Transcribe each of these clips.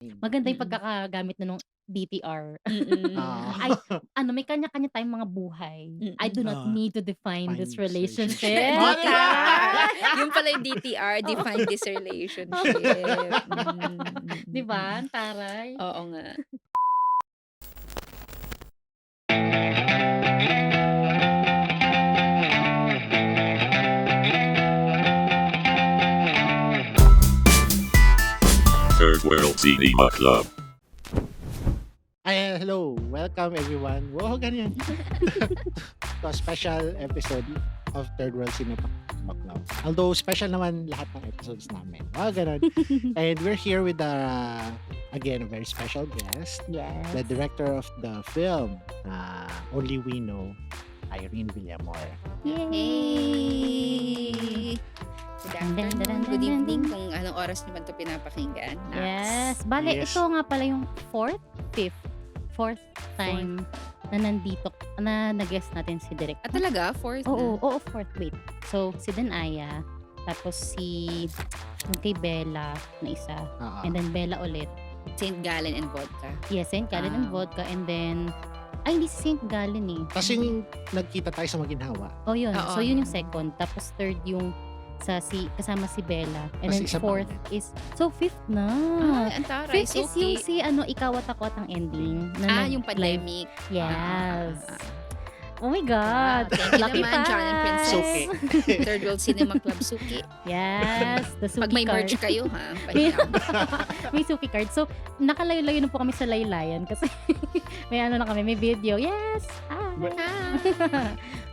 Maganda yung Mm. pagkakagamit na nung DTR. Mm. Ay, Oo. may kanya-kanya tayong mga buhay. I Mm. do not Oo, need to define find this this relationship. Oh, relationship. taray! Ay! Yun pala yung DTR, Oo. define this relationship. Hmm, 'Di ba, ang taray? Oo nga. Third World Cinema Club. Ay, hello. Welcome everyone. Wow, ganyan. To a special episode of Third World Cinema Club. Although special naman lahat ng episodes namin. Wow, ganun. And we're here with again, a very special guest. The Yes. director of the film, Only We Know, Irene Villamor. Yay! Good afternoon, good evening, kung anong oras niyo man 'to pinapakinggan. Yes. Bale, Yes. ito nga pala yung fourth time na nandito, na nag-guest natin si Direk. Talaga? Fourth Oo, na? oo, fourth. Wait. So, si Danaya, tapos yung kay Bella na isa, Oo. and then Bella ulit. St. Gallen and Vodka. Yes, St. Gallen and Vodka, and then, hindi si St. Gallen eh. Kasi yung nagkita tayo sa Maginhawa. Oh, yun. Oo. So, yun yung second. Tapos third yung kasama si Bella. And Tas then isa pa fourth ulit. is, so fifth na. Ang taray. Fifth is yung Ikaw at Ako at ang ending. Yung live. pandemic. Yes. Oh my God. Thank you Lucky naman, John and Princess. Suki. Third World Cinema Club Suki. Yes. The Suki Pag may card. merch kayo, ha? Pahiram. May Suki card. So, nakalayo-layo na po kami sa laylayan kasi may na kami, may video. Yes!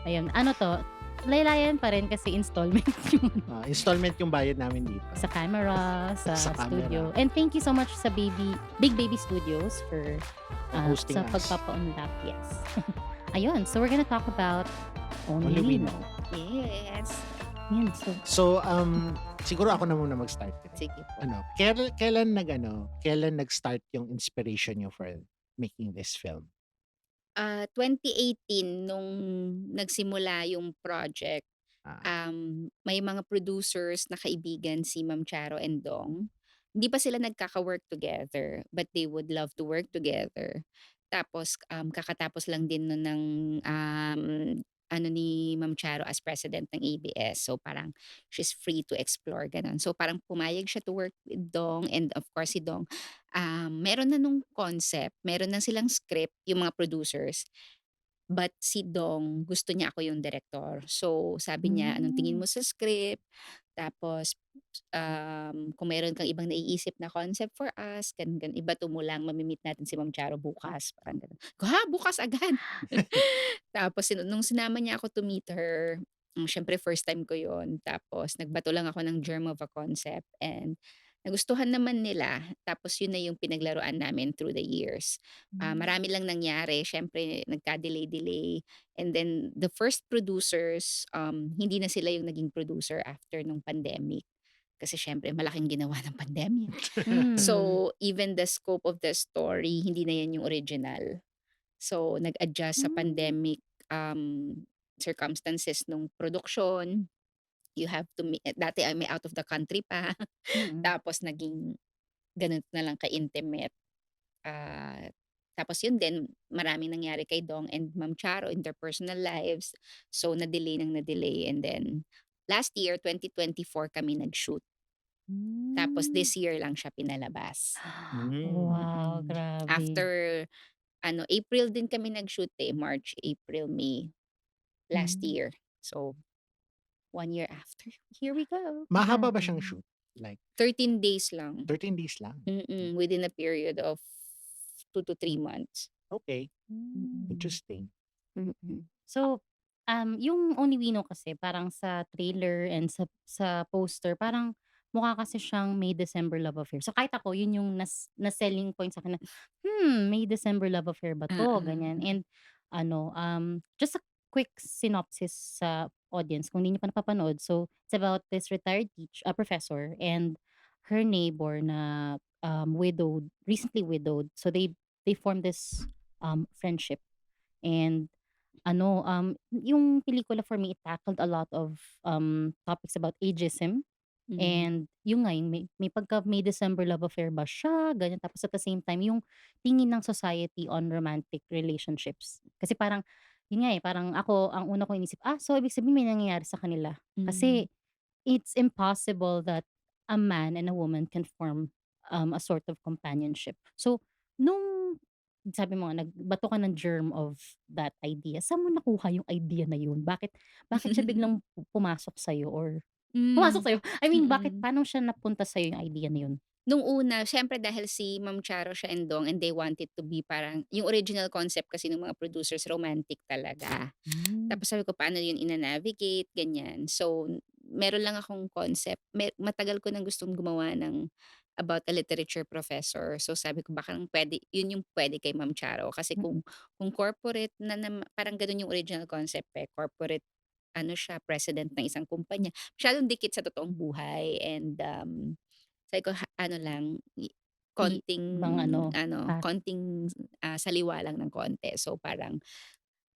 Ayun. Ano to? Laylayan pa rin kasi installment yung Installment yung bayad namin dito. sa camera, sa Sa studio. camera. And thank you so much sa Big Baby Studios for Hosting sa us. pagpapa-unlock. Yes. Ayun. So, we're gonna talk about Only We Know. Yes. Yan. So, siguro ako na muna mag-start. Sige po. Kailan nag-start yung inspiration nyo for making this film? 2018 nung nagsimula yung project, Ah, may mga producers na kaibigan si Ma'am Charo and Dong. Hindi pa sila nagkaka-work together, but they would love to work together. Tapos, kakatapos lang din nun ng, ni Ma'am Charo as president ng ABS. So, parang she's free to explore, gano'n. So, parang pumayag siya to work with Dong, and of course si Dong, meron na nung concept, meron na silang script, yung mga producers. But si Dong, gusto niya ako yung director. So, sabi niya, "Anong tingin mo sa script? Tapos, kung meron kang ibang naiisip na concept for us, ganun, ganun. Ibato mo lang, natin si Ma'am Charo bukas." Parang gano'n. Ha, bukas agad? Tapos nung sinama niya ako to meet her, siyempre first time ko yon. Tapos nagbato lang ako ng germ of a concept, and nagustuhan naman nila. Tapos yun na yung pinaglaruan namin through the years. Marami lang nangyari. Siyempre, nagka-delay-delay. And then, the first producers, hindi na sila yung naging producer after nung pandemic. Kasi siyempre, malaking ginawa ng pandemic. So, even the scope of the story, hindi na yan yung original. So, nag-adjust sa pandemic circumstances nung production. You have to, dati ay may out of the country pa. Tapos naging ganun na lang ka-intimate. Ah, Tapos yun din, maraming nangyari kay Dong and Ma'am Charo in their personal lives. So, na-delay ng na-delay. And then, last year, 2024, kami nag-shoot. Tapos this year lang siya pinalabas. Wow, Mm. grabe. After, April din kami nag-shoot March, April, May last year. So, 1 year after, here we go. Mahaba ba siyang shoot? Like 13 days lang. 13 days lang? Within a period of 2 to 3 months. Okay. Mm. Interesting. So, yung Only We Know kasi parang sa trailer and sa poster, parang mukha kasi siyang May December love affair. So, kahit ako, yun yung na selling point sa akin na, May December love affair ba 'to? Ganyan. And just a quick synopsis sa audience kung hindi niyo pa napapanood. So, it's about this retired professor and her neighbor na recently widowed. So, they formed this friendship. And yung pelikula for me, it tackled a lot of topics about ageism Mhm. And yun nga, yung may pagka May December love affair ba siya, ganyan. Tapos at the same time, yung tingin ng society on romantic relationships. Kasi parang, yun nga parang ako, ang una kong inisip, so ibig sabihin may nangyayari sa kanila. Hmm. Kasi it's impossible that a man and a woman can form a sort of companionship. So, nung sabi mo nga, nagbato ka ng germ of that idea, saan mo nakuha yung idea na yun? Bakit siya biglang pumasok sa'yo or pumasok Hmm, sa'yo? I mean, mm. paano siya napunta sa'yo yung idea na yun? Nung una siyempre dahil si Ma'am Charo siya and Dong and they want it to be parang yung original concept kasi ng mga producers romantic talaga. Hmm. Tapos sabi ko paano yun ina-navigate, ganyan. So, meron lang akong concept, matagal ko ng gustong gumawa ng about a literature professor. So sabi ko baka lang puwede yun yung puwede kay Ma'am Charo kasi Mm. kung corporate parang gano'n yung original concept, corporate ano siya, president ng isang kumpanya, masyadong dikit sa totoong buhay and, sabi ko ano lang, konting Ibang ano, konting, saliwa lang ng konti. So parang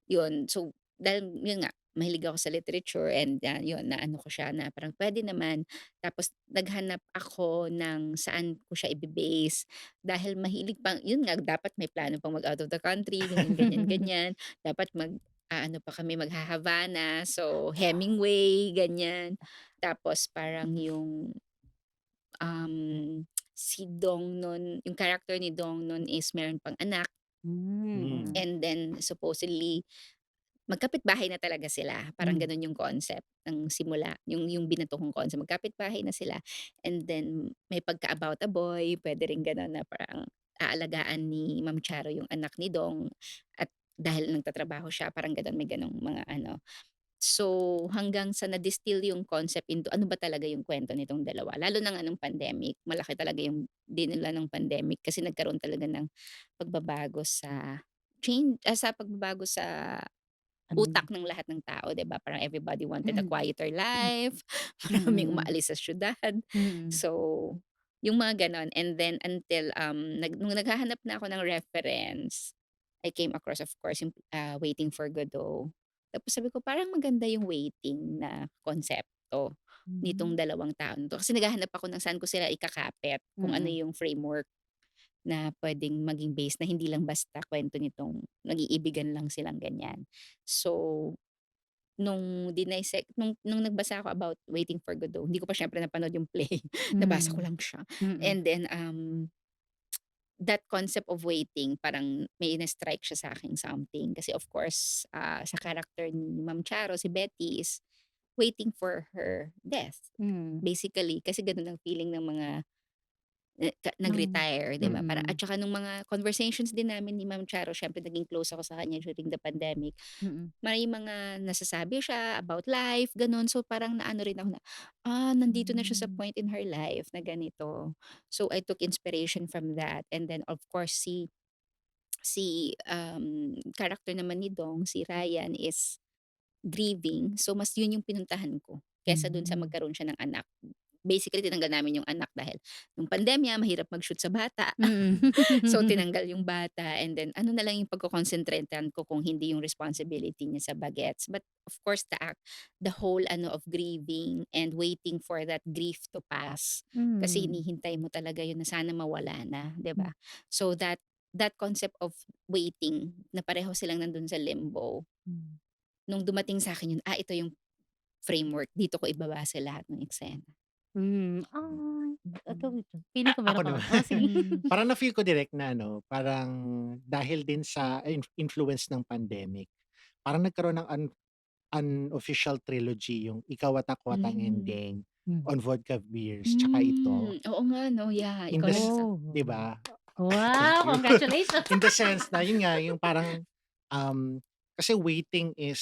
yun. So dahil yun nga, mahilig ako sa literature and, yun naano ko siya na parang puwede naman. Tapos naghanap ako ng saan ko siya ibe-base dahil mahilig pang yun nga dapat may plano pang mag-out of the country, ganyan, ganyan, ganyan. Dapat ano pa kami magha-Havana, so Hemingway, ganyan. Tapos parang yung si Dong nun, yung character ni Dong nun is meron pang anak Hmm. mm. and then supposedly magkapitbahay na talaga sila, parang Hmm. gano'n yung concept ng simula, yung binato kong concept, magkapitbahay na sila and then may pagka-about a boy, puwede rin gano'n na parang aalagaan ni Ma'am Charo yung anak ni Dong at dahil nagtatrabaho siya parang gano'n, may gano'ng mga ano. So, hanggang sa na-distill yung concept into ano ba talaga yung kwento nitong dalawa. Lalo na nga nung pandemic, malaki talaga yung dinala ng pandemic kasi nagkaroon talaga ng pagbabago sa pagbabago sa Ano? utak ng lahat ng tao, 'di ba? Parang everybody wanted a Mm. quieter life, maraming Mm. umaalis sa siyudad. Mm. So, yung mga gano'n and then until, nung naghahanap na ako ng reference, I came across of course yung, Waiting for Godot. Tapos sabi ko parang maganda yung waiting na konsepto nitong Hmm. dalawang tao na 'to. Kasi naghahanap ako ng saan ko sila ikakapit, kung ano Mm. yung framework na puwedeng maging base na hindi lang basta kuwento nitong nag-iibigan lang silang ganyan. So, nung nagbasa ako about Waiting for Godot, hindi ko pa siyempre napanood yung play, nabasa ko Hmm. lang siya. Mm. And then, that concept of waiting parang may na-strike siya sa'king something. Kasi of course, sa character ni Ma'am Charo, si Betty is waiting for her death. Hmm. Basically, kasi gano'n ang feeling ng mga Ng nag-retire, 'di ba? Parang at mm. saka nung mga conversations din namin ni Ma'am Charo siyempre naging close ako sa kanya during the pandemic. Mm. May mga nasasabi siya about life, gano'n. So, parang naano rin ako na, nandito na siya sa Hmm. point in her life na ganito. So, I took inspiration from that and then of course character naman ni Dong, si Ryan is grieving. So, mas yun yung pinuntahan ko kaysa dun sa Hmm. magkaroon siya ng anak. Basically, tinanggal namin yung anak dahil nung pandemya mahirap mag-shoot sa bata. So, Mm. tinanggal yung bata and then ano na lang yung pagko-concentrate-an ko kung hindi yung responsibility niya sa bagets. But of course, the whole ano of grieving and waiting for that grief to pass. Kasi Hmm. hinihintay mo talaga yun na sana mawala na, 'di Hmm. ba? So that concept of waiting na pareho silang nandun sa limbo, Hmm. nung dumating sa akin yun, ito yung framework, dito ko ibabase lahat ng eksena. Ay, Mm. ito feeling ko Ako meron naman, kang sige. Hmm. parang na-feel ko direct na ano, parang dahil din sa influence ng pandemic, parang nagkaroon ng unofficial trilogy yung Ikaw at Ako at Ang Hmm. Ending, Hmm. On Vodka Beers, tsaka ito. Oo nga 'no, yeah, In ikaw the lang s Oh. 'Di ba? Thank Wow, you. congratulations. In the sense na yun nga, yung parang, kasi waiting is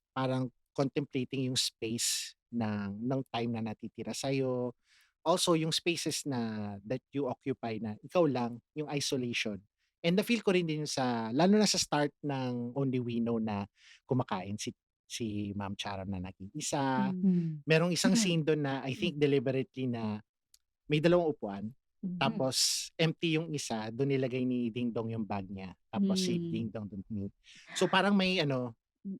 parang contemplating yung space ng time na natitira sa'yo. Also yung spaces na that you occupy na ikaw lang, yung isolation. And na-feel ko rin din yun lalo na sa start ng Only We Know na kumakain si Ma'am Charo na nag-iisa. Hmm. Hmm. Merong isang scene dun na I think deliberately na may dalawang upuan, Mhm. tapos empty yung isa, dun nilagay ni Dingdong yung bag niya, tapos si Hmm. Dingdong dun mute. So parang may ano,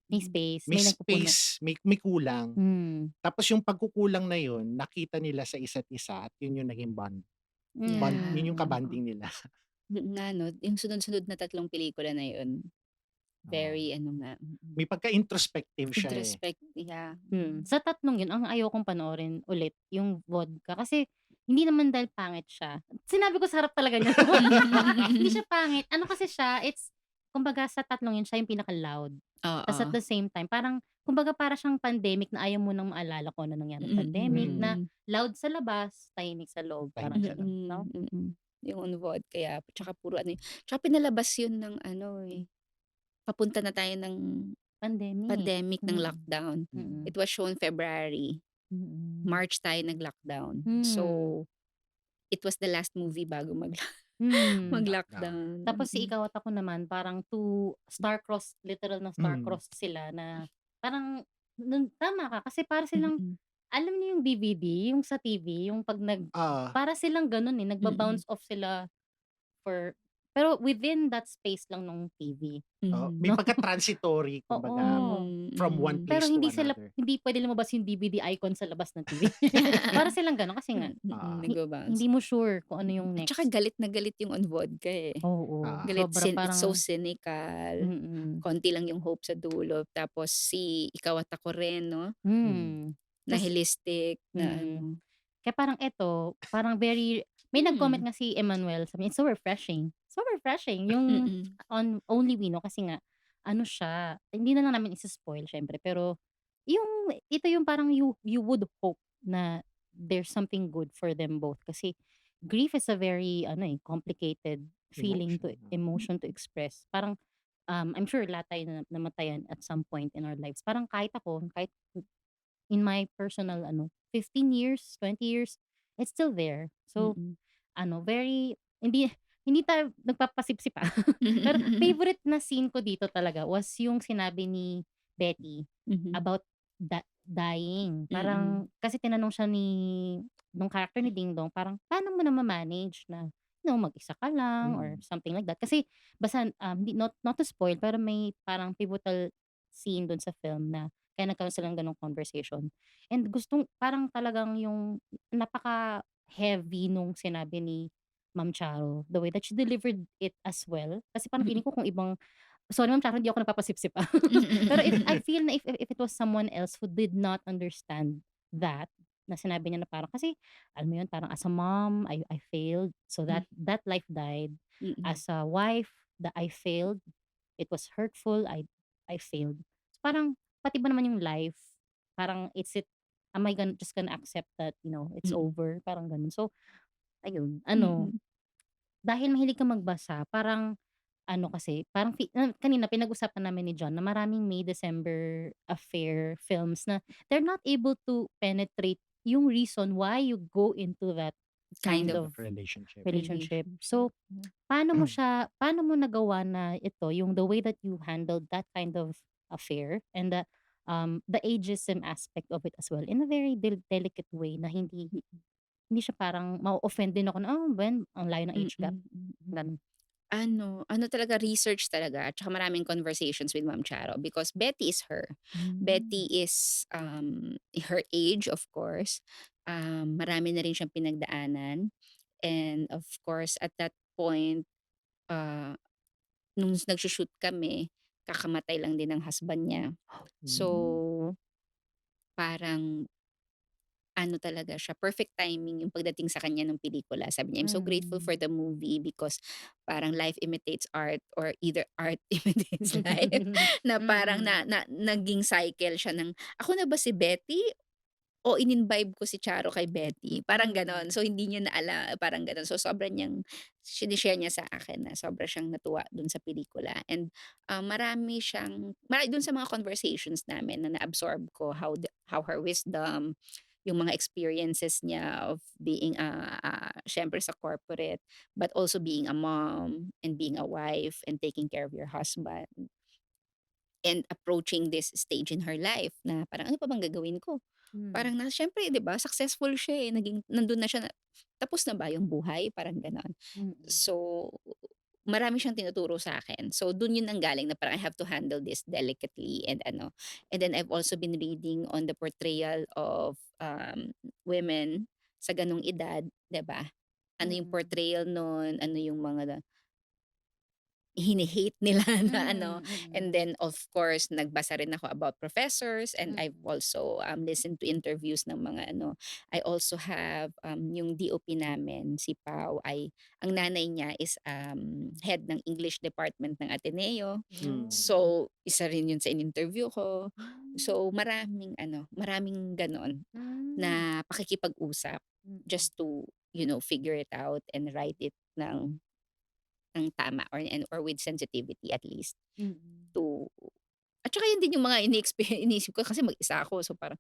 May Mm. space, May may nagpupuno. space, may kulang. Hmm. Tapos yung pagkukulang na yun, nakita nila sa isa't isa at yun yung naging Yeah, yun yung Hmm. oo. ka-bonding nila. Nga 'no, yung sunod-sunod na 3 pelikula na yun, Oo. very ano nga, May pagka-introspective siya, eh. yeah. Sa tatlong yun ang ayokong panoorin ulit yung Vodka kasi hindi naman dahil pangit siya. Sinabi ko sa harap talaga niya. Hindi siya pangit, ano kasi siya, it's kumbaga sa tatlong yun siya yung pinaka-loud. Tas at Oo. the same time parang kumbaga para siyang pandemic na ayaw mo ng maalala kung ano nangyari nung pandemic na Mm. Mm. loud sa labas, tahimik sa loob, parang Tahimik siya lang. gano'n, 'no? Yung on Vodka kaya tsaka puro ano tsaka pinalabas yun ng ano, eh, papunta na tayo ng Pandemic. pandemic, ng Mm, lockdown. mm, It was shown February, mm. March tayo nag-lockdown. Hmm, So, it was the last movie bago hmm. Lockdown. mag-lockdown. Tapos si Ikaw at Ako naman parang star-crossed, literal na Mm. star-crossed sila na parang tama ka kasi para silang Mm, alam niyo yung DVD, yung sa TV, yung 'pag Oo, para silang gano'n, eh, mm, nagba-bounce off sila for pero within that space lang nung TV, oo. May 'no? pagka-transitory kumbaga Oo. from one Pero place to another. hindi puwede lumabas yung DVD icon sa labas ng TV. Para silang gano'n kasi nga Oo, nagba-bounce. hindi mo sure kung ano yung At saka next. galit na galit yung on Vodka, eh. Oo, oo. Galit sobra it's so parang cynical, mm, konti lang yung hope sa dulo tapos si Ikaw at Ako rin 'no, Mm. tas nihilistic na mm. ano. Kaya parang eto, parang very may nag-comment Hmm, nga si Emmanuel sabi niya, "It's so refreshing." So refreshing yung mm, on Only We Know kasi nga ano siya, hindi na lang namin isi-spoil siyempre pero yung ito yung parang you would hope na there's something good for them both kasi grief is a very ano, eh, complicated Emotion, emotion to express. Parang, I'm sure lahat tayo na namatayan at some point in our lives. Parang kahit ako, kahit in my personal ano, 15 years, 20 years, it's still there. So, mm. ano, very hindi hindi tayo nagpapasipsip, pero favorite na scene ko dito talaga was yung sinabi ni Betty Mhm, about dying. mm, Parang kasi tinanong siya nung character ni Ding Dong, parang, "Paano mo na ma-manage na, mag-isa ka lang," or mm. something like that. Kasi basta, hindi not to spoil, pero may parang pivotal scene dun sa film na kaya nagkaroon sila ng gano'ng conversation. And parang talagang yung napaka-heavy nung sinabi ni Ma'am Charo, the way that she delivered it as well. Kasi parang mm. feeling ko kung ibang sorry Ma'am Charo, hindi ako nagpapasipsip, Pero if I feel na if it was someone else who did not understand that, na sinabi niya na parang kasi alam mo yun, parang as a mom, I failed, so that life died. Mm, As a wife, that I failed, it was hurtful, I failed. Parang pati ba naman yung life, parang am I just gonna accept that, it's mm, over, parang gano'n. So ayun, ano, mm, dahil mahilig kang magbasa parang ano kasi, parang kanina pinag-usapan namin ni John na maraming May December affair films na they're not able to penetrate yung reason why you go into that kind kind of of Relationship. relationship. relationship. So, paano mo nagawa na ito, yung the way that you handled that kind of affair and the ageism aspect of it as well in a very delicate way na hindi siya parang ma-o-offend din ako na, Ben, ang layo ng age gap, Mm, mm. gano'n. Ano talaga research talaga at saka maraming conversations with Ma'am Charo because Betty is her. Hmm. Betty is, her age of course, marami na rin siyang pinagdaanan and of course at that point, ah, nung nagso-shoot kami, kakamatay lang din ng husband niya. Mm. So, parang ano talaga siya, perfect timing yung pagdating sa kanya ng pelikula. Sabi niya, "I'm so grateful for Hmm. the movie because parang life imitates art or either art imitates life." Na parang Mm. na naging cycle siya ng, "Ako na ba si Betty o in-imbibe ko si Charo kay Betty?" Parang gano'n. Mm. So, hindi niya parang gano'n. So, sobra niyang shine niya sa akin na sobra siyang natuwa dun sa pelikula and, marami dun sa mga conversations namin na na-absorb ko how her wisdom, yung mga experiences niya of being, siyempre sa corporate, but also being a mom and being a wife and taking care of your husband and approaching this stage in her life na parang, "Ano pa bang gagawin ko?" Hmm. Parang siyempre 'di ba successful siya, nandun na siya na tapos na ba yung buhay, parang gano'n. Mm. So, marami siyang tinuturo sa akin. So dun yun nanggaling na parang I have to handle this delicately and ano. And then I've also been reading on the portrayal of women sa ganong edad, 'di ba? Ano yung Mm. portrayal nun, ano yung mga hini-hate nila na ano. Mm, And mm. then of course nagbasa rin ako about professors and I've Mm. also listened to interviews ng mga ano. I also have yung DOP namin, si Pau, ay ang nanay niya is head ng English department ng Ateneo. Mm. Oh. So isa rin yun sa in-interview ko. Hmm. So maraming ano, maraming ganon Hmm. na pakikipag-usap Mm. just to figure it out and write it ng tama or with sensitivity at least Mm. to at saka yun din yung mga iniisip ko kasi mag-isa ako so parang,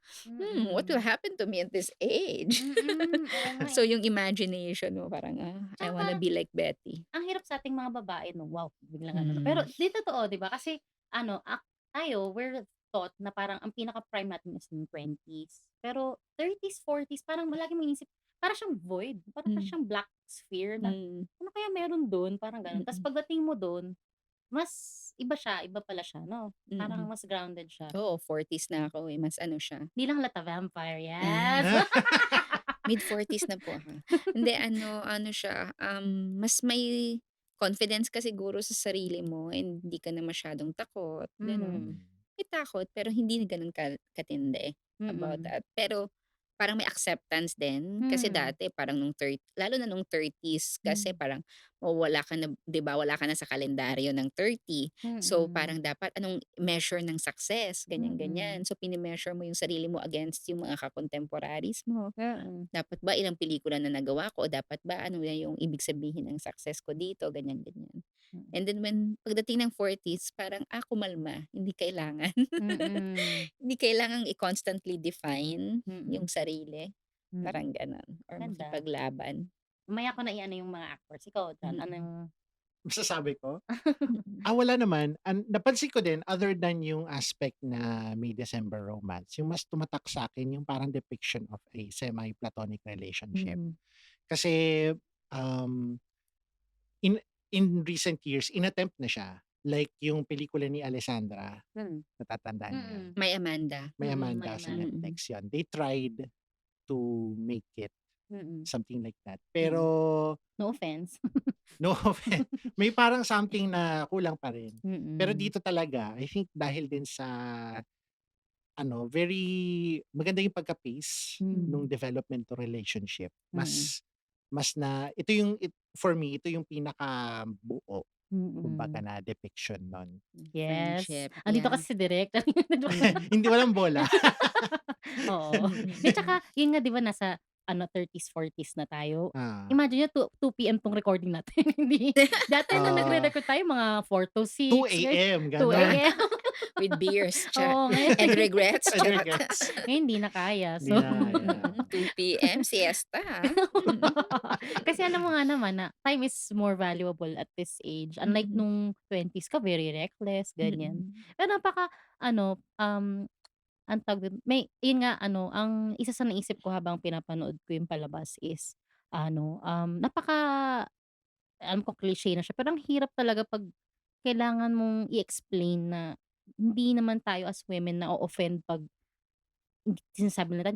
what will Mm. happen to me at this age? Mm, oo nga, So eh. yung imagination mo parang, I Tsaka wanna parang be like Betty. ang hirap sa'ting mga babae 'no, wow, biglang ano 'no. Hmm. Pero 'di totoo 'di ba kasi ano, tayo we're taught na parang ang pinaka-prime natin is yung 20s. Pero 30s, 40s parang lagi mong iniisip para siyang void, para Hmm, siyang black sphere na hmm, ano kaya meron dun, parang gano'n. Ta's mm, pagdating mo dun, mas iba siya, iba pala siya 'no, parang mm. mas grounded siya. Oo, 40s na ako, mas ano siya. Hindi lang halata vampire, yes. Ah, mid-40s na po ako. Hindi ano siya, mas may confidence ka siguro sa sarili mo and hindi ka na masyadong takot, gano'n. Mm, May takot pero hindi na gano'n katindi about mm, that. Pero parang may acceptance din kasi hmm, dati parang lalo na nung 30s kasi hmm, parang mawawala ka na 'di ba, wala ka na sa kalendaryo ng 30. So mm, parang dapat anong measure ng success, mm, ganyan-ganyan. So pini-measure mo yung sarili mo against yung mga ka-contemporaries mo. mm, Dapat ba ilang pelikula na nagawa ko o dapat ba ano na yung ibig sabihin ng success ko dito, ganyan-ganyan. mm, And then pagdating ng 40s parang, kumalma, hindi kailangan. mm, Hindi kailangang i-constantly define yung mm, sarili, mm. parang gano'n or Ganda. makipaglaban. Mamaya ko na i-ano yung mga actors. Ikaw diyan, Mm, anong Masasabi ko? mm, Wala naman. Napansin ko din other than yung aspect na may December romance, yung mas tumatak sa akin yung parang depiction of a semi-platonic relationship. mm, Kasi, um, in in recent years, inattempt na siya. Like yung pelikula ni Alessandra, mm, natatandaan niyo yun? mm, May Amanda. May May Amanda sa Amanda. Mm, Netflix yun. They tried to make it Mm, something like that. mm. Pero No offense. no offense, may parang something na kulang pa rin. Pero Mm, dito talaga, I think dahil din sa very maganda yung pagka-pace nung mm, development to relationship. mm, Mas na ito yung for me, ito yung pinakabuo kumbaga mm. na depiction nun. Yes. friendship, Andito yeah. kasi si Direk. Mm, Hindi, walang bola. Oo. Di mm, tsaka yun nga 'di ba nasa ano 30s, 40s na tayo. Ah, Imagine niyo 2 PM 'tong recording natin hindi dati nung ah, nagre-record tayo mga 4 to 2 6 ganyan, AM 2 gano'n. AM. with beers, Oo, ngayon and regrets, And charot. regrets. ngayon hindi na kaya. Hindi So na kaya. 2 PM siesta, mm. kasi alam mo nga naman na time is more valuable at this age. Unlike Mm, nung 20s ka very reckless, ganyan. mm, Pero napaka ano, ang tawag dun, may yun nga ano, ang isa sa naisip ko habang pinapanood ko yung palabas is ano, alam ko cliche na siya, pero ang hirap talaga 'pag kailangan mong i-explain na hindi naman tayo as women na offend 'pag sinasabi nila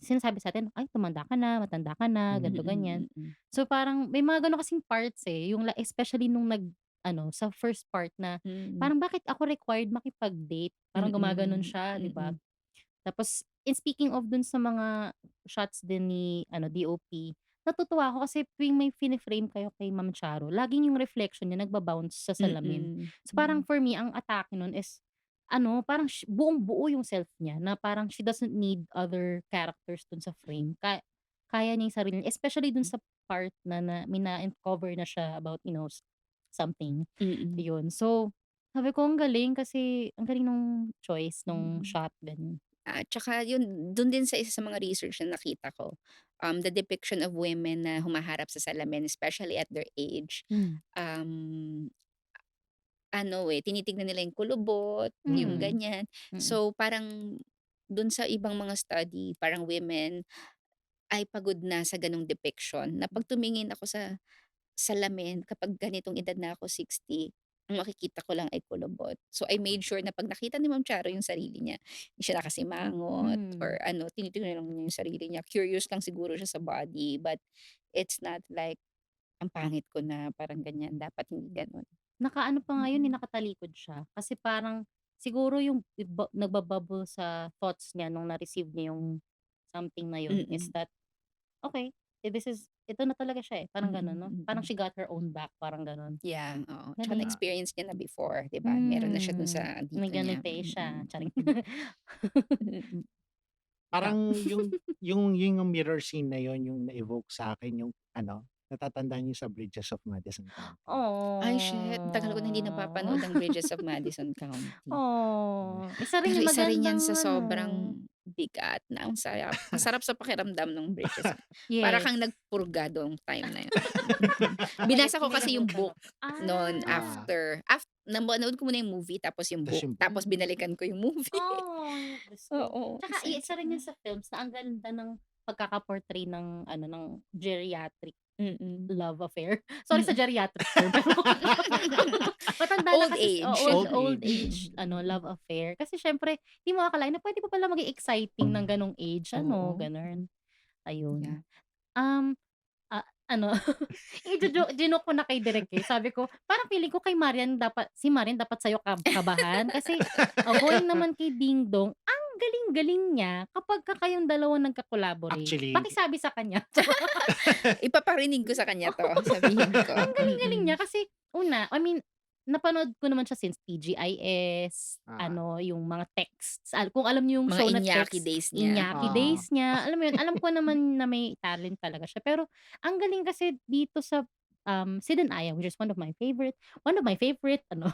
sinasabi sa'tin, "Ay tumanda ka na, matanda ka na," mm, ganito, ganyan. mm, So, parang may mga gano'n kasing parts, eh, yung especially nung ano, sa first part na mm, parang bakit ako required makipag-date? Parang gumaganon mm, siya, 'di ba? mm, Tapos speaking of dun sa mga shots din ni ano, DOP, natutuwa ako kasi tuwing may fine-frame kayo kay Ma'am Charo, laging yung reflection niya nagba-bounce sa salamin. mm, So, parang mm, for me ang atake nun is ano, parang buong-buo yung self niya na parang she doesn't need other characters dun sa frame. Kaya niya yung sarili niya, especially dun sa part na may na-uncover na siya about, something, mm, yun. So, sabi ko ang galing kasi ang galing nung choice nung mm. shot, ganyan. At tsaka yun dun din sa isa sa mga research na nakita ko, the depiction of women na humaharap sa salamin especially at their age, Hmm. um, tinitignan nila yung kulubot, yung Mm. Mm, ganyan. mm, So, parang dun sa ibang mga study, parang women ay pagod na sa ganong depiction na 'pag tumingin ako salamin kapag ganitong edad na ako, 60, ang makikita ko lang ay kulubot. So, I made sure na 'pag nakita ni Ma'am Charo yung sarili niya, hindi siya nakasimangot or Hmm. ano, tinitingnan lang niya yung sarili niya. Curious lang siguro siya sa body, but it's not like, "Ang pangit ko na," parang ganyan. Dapat hindi gano'n. Nakaano pa nga yun, eh, Mm. nakatalikod siya. Kasi parang siguro yung nagba-bubble sa thoughts niya nung na-receive niya yung something na yun is Mm. that, okay, ito na talaga siya, eh, parang gano'n Mm, 'no? Parang mm. she got her own back, parang gano'n. Yeah, oo. Tsaka Galing. na-experience niya na before, 'di ba? Meron na siya dun sa May dito gano'ng niya. face siya, charing. Mm. Mm. Ikaw? Parang yung mirror scene na yun yung na-evoke sa akin yung ano, natatandaan niyo sa Bridges of Madison County? Ay, shit. Ang tagal ko na hindi Oh. napapanood ang Bridges of Madison County. Hmm. Isa rin Pero yung isa rin yan magandang sa ano, sobrang bigat na ang masarap sa pakiramdam nung Bridges. Para yes. kang nagpurga nung time na yun. Okey, Binasa ko hindi kasi yung nabutan book mo. noon Ah, napanood ko muna yung movie tapos yung tas book, yung book. tapos binalikan ko yung movie. Diyos ko. Oo, Tsaka isa yan isa sa rin yun sa films na ang ganda ng pagkaka-portray ng ano, ng geriatric mm. love affair. Sorry sa Mm. geriatric term, pero matanda na Old kasi age. old Old old age. age Mm, ano, mm. love affair. Kasi siyempre di mo akalain na puwede pa pala maging exciting ng gano'ng age ano, Oo, gano'n. Ayun. yeah. Um, ano, jinoke ko na kay Direk, eh. Sabi ko, parang feeling ko si Marian dapat sa'yo kabahan kasi, going naman kay Dingdong, ang galing-galing niya kapagka kayong dalawa nagka-collaborate. Actually, Pakisabi sa kanya. Ipaparinig ko sa kanya 'to, sabihin ko. Ang galing-galing Mm. niya kasi I mean, napanood ko naman siya since TGIS, ah, yung mga texts, kung alam niyo yung Mga show na Iñaki Text, days niya. Iñaki oo. Days niya, alam mo yun, alam ko naman na may talent talaga siya. Pero ang galing kasi dito sa, Sid and Aya, which is one of my favorite ano,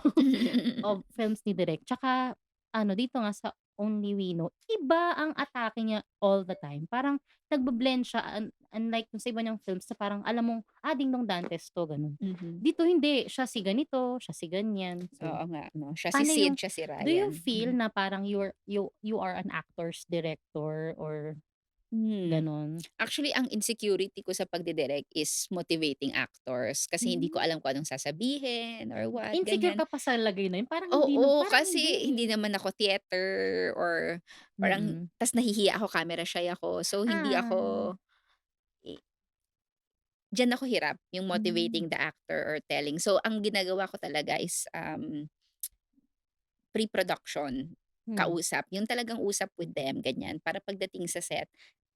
of films ni Direk. Tsaka ano, dito nga sa Only We Know, iba ang atake niya all the time. Parang nagbe-blend siya unlike dun sa iba niyang films na parang alam mong, Dingdong Dantes 'to, gano'n. Mhm. Dito hindi, siya si ganito, siya si ganyan. So, Oo nga 'no, siya si paano Sid, yung siya si do you Ryan. feel na parang you are an actor's director or Hmm. gano'n? Actually, ang insecurity ko sa pagdidirect is motivating actors kasi hindi ko Hmm. alam kung anong sasabihin or what, Insecure ganyan. ka pa sa lagay na yun? Oo, Parang kasi hindi, hindi eh. naman ako theater or parang Mm. tas nahihiya ako, camera shy ako. So, hindi Ah. ako i diyan ako hirap, yung Hmm. motivating the actor or telling. So, ang ginagawa ko talaga is, pre-production, Hmm. kausap, yung talagang usap with them, ganyan. Para pagdating sa set,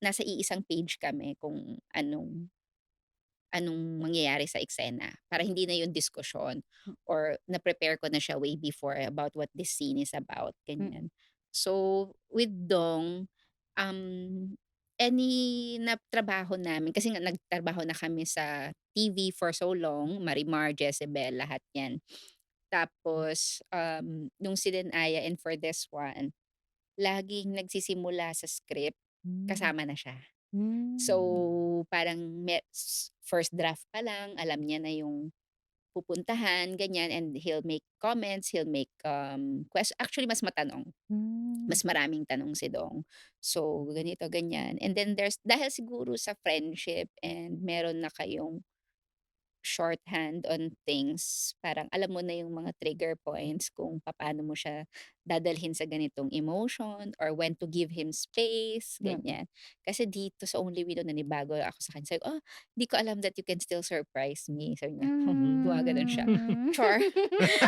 nasa iisang page kami kung anong anong mangyayari sa eksena. Para hindi na yung diskusyon or na-prepare ko na siya way before about what this scene is about, Mm. ganyan. So, with Dong, um, any na trabaho namin kasi nga nagtrabaho na kami sa TV for so long, Marimar, Jezebel, lahat 'yan. Tapos, nung Sidenaya and for this one, laging nagsisimula sa script, Hmm. kasama na siya. So, Hmm. parang first draft pa lang alam niya na yung pupuntahan ganyan and he'll make comments, he'll make, actually mas matanong, Hmm. mas maraming tanong si Dong. So, ganito, ganyan and then dahil siguro sa friendship and meron na kayong shorthand on things, parang alam mo na yung mga trigger points kung papaano mo siya dadalhin sa ganitong emotion or when to give him space, Mm. ganyan. Kasi dito sa Only We Know nanibago ako sa kanya. Sabi ko, "Di ko alam that you can still surprise me." Sabi niya, gumaganon siya. Hmm. Char!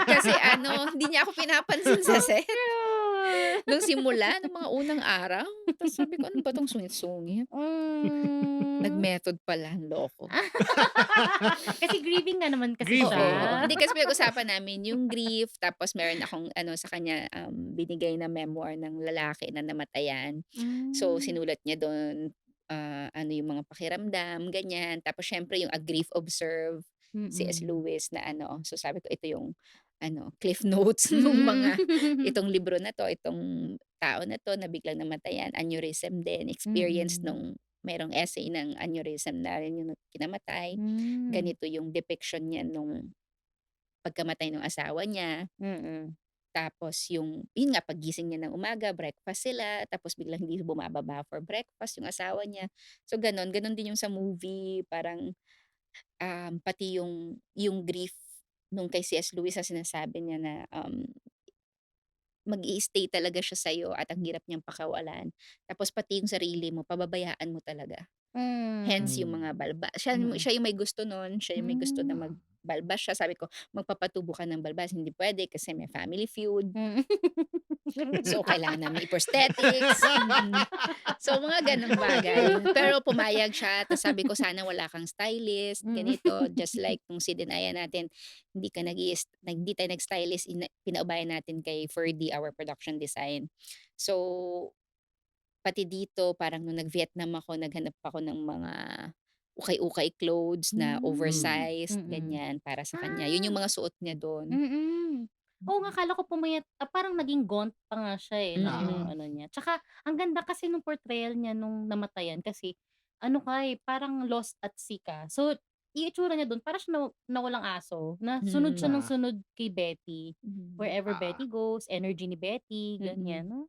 Kasi ano, hindi niya ako pinapansin sa set. Nung simula, nung mga unang araw. Tapos sabi ko, "Ano ba 'tong sungit-sungit?" Hmm. Nag-method pala, ang loko. Kasi grieving nga naman kasi Grieving, Oo, siya. oo. hindi kasi pinag-usapan namin yung grief tapos meron akong ano sa kanya, binigay na memoir ng lalaki na namatayan. So Hmm. sinulat niya dun, ano yung mga pakiramdam ganyan. Tapos siyempre yung A Grief Observe, C.S. Mm. Lewis na ano, so sabi ko ito yung ano, cliff notes nung mga Mm. itong libro na 'to, itong tao na 'to na biglang namatayan, aneurysm din, experience Mm. nung merong essay ng aneurysm na rin yung kinamatay. Hmm. Ganito yung depiction niya nung pagkamatay ng asawa niya. Mm. Tapos yun nga paggising niya ng umaga breakfast sila, tapos biglang hindi bumababa for breakfast yung asawa niya. So gano'n, gano'n din yung sa movie parang Pati yung grief nung kay C.S. Lewis na sinasabi niya na, mag-i-stay talaga siya sa'yo at ang hirap niyang pakawalan. Tapos pati yung sarili mo pababayaan mo talaga. Hence yung Hmm. mga balbas. Siya Mm. siya yung may gusto nun, siya yung may gusto na Hmm. Ah. magbalbas siya. Sabi ko, "Magpapatubo ka ng balbas." Hindi puwede kasi may family feud. Mm. So, kailangan namin i-prosthetics, So, mga gano'ng bagay. Pero pumayag siya ta's sabi ko, "Sana wala kang stylist, Mm. ganito." Just like nung sinidaya natin, hindi tayo nag-stylist, pinaubayan natin kay Ferdy, our production design. So, pati dito parang nung nag-Vietnam ako, naghanap ako ng mga ukay-ukay clothes na Hmm. oversized, Mm. ganyan, para sa kanya. Yun Ah, yung mga suot niya dun. mm. Oo nga, akala ko pumayat parang naging gaunt pa nga siya, nung Oo. Mm. ano niya. Tsaka ang ganda kasi nung portrayal niya nung namatayan kasi ano ka, parang lost at sea ka. So, yung itsura niya dun parang siya nawalang aso, na sunod siya Mm. ng Ah. sunod kay Betty. Mhm. Wherever Ah. Betty goes, energy ni Betty, Mm. ganyan 'no?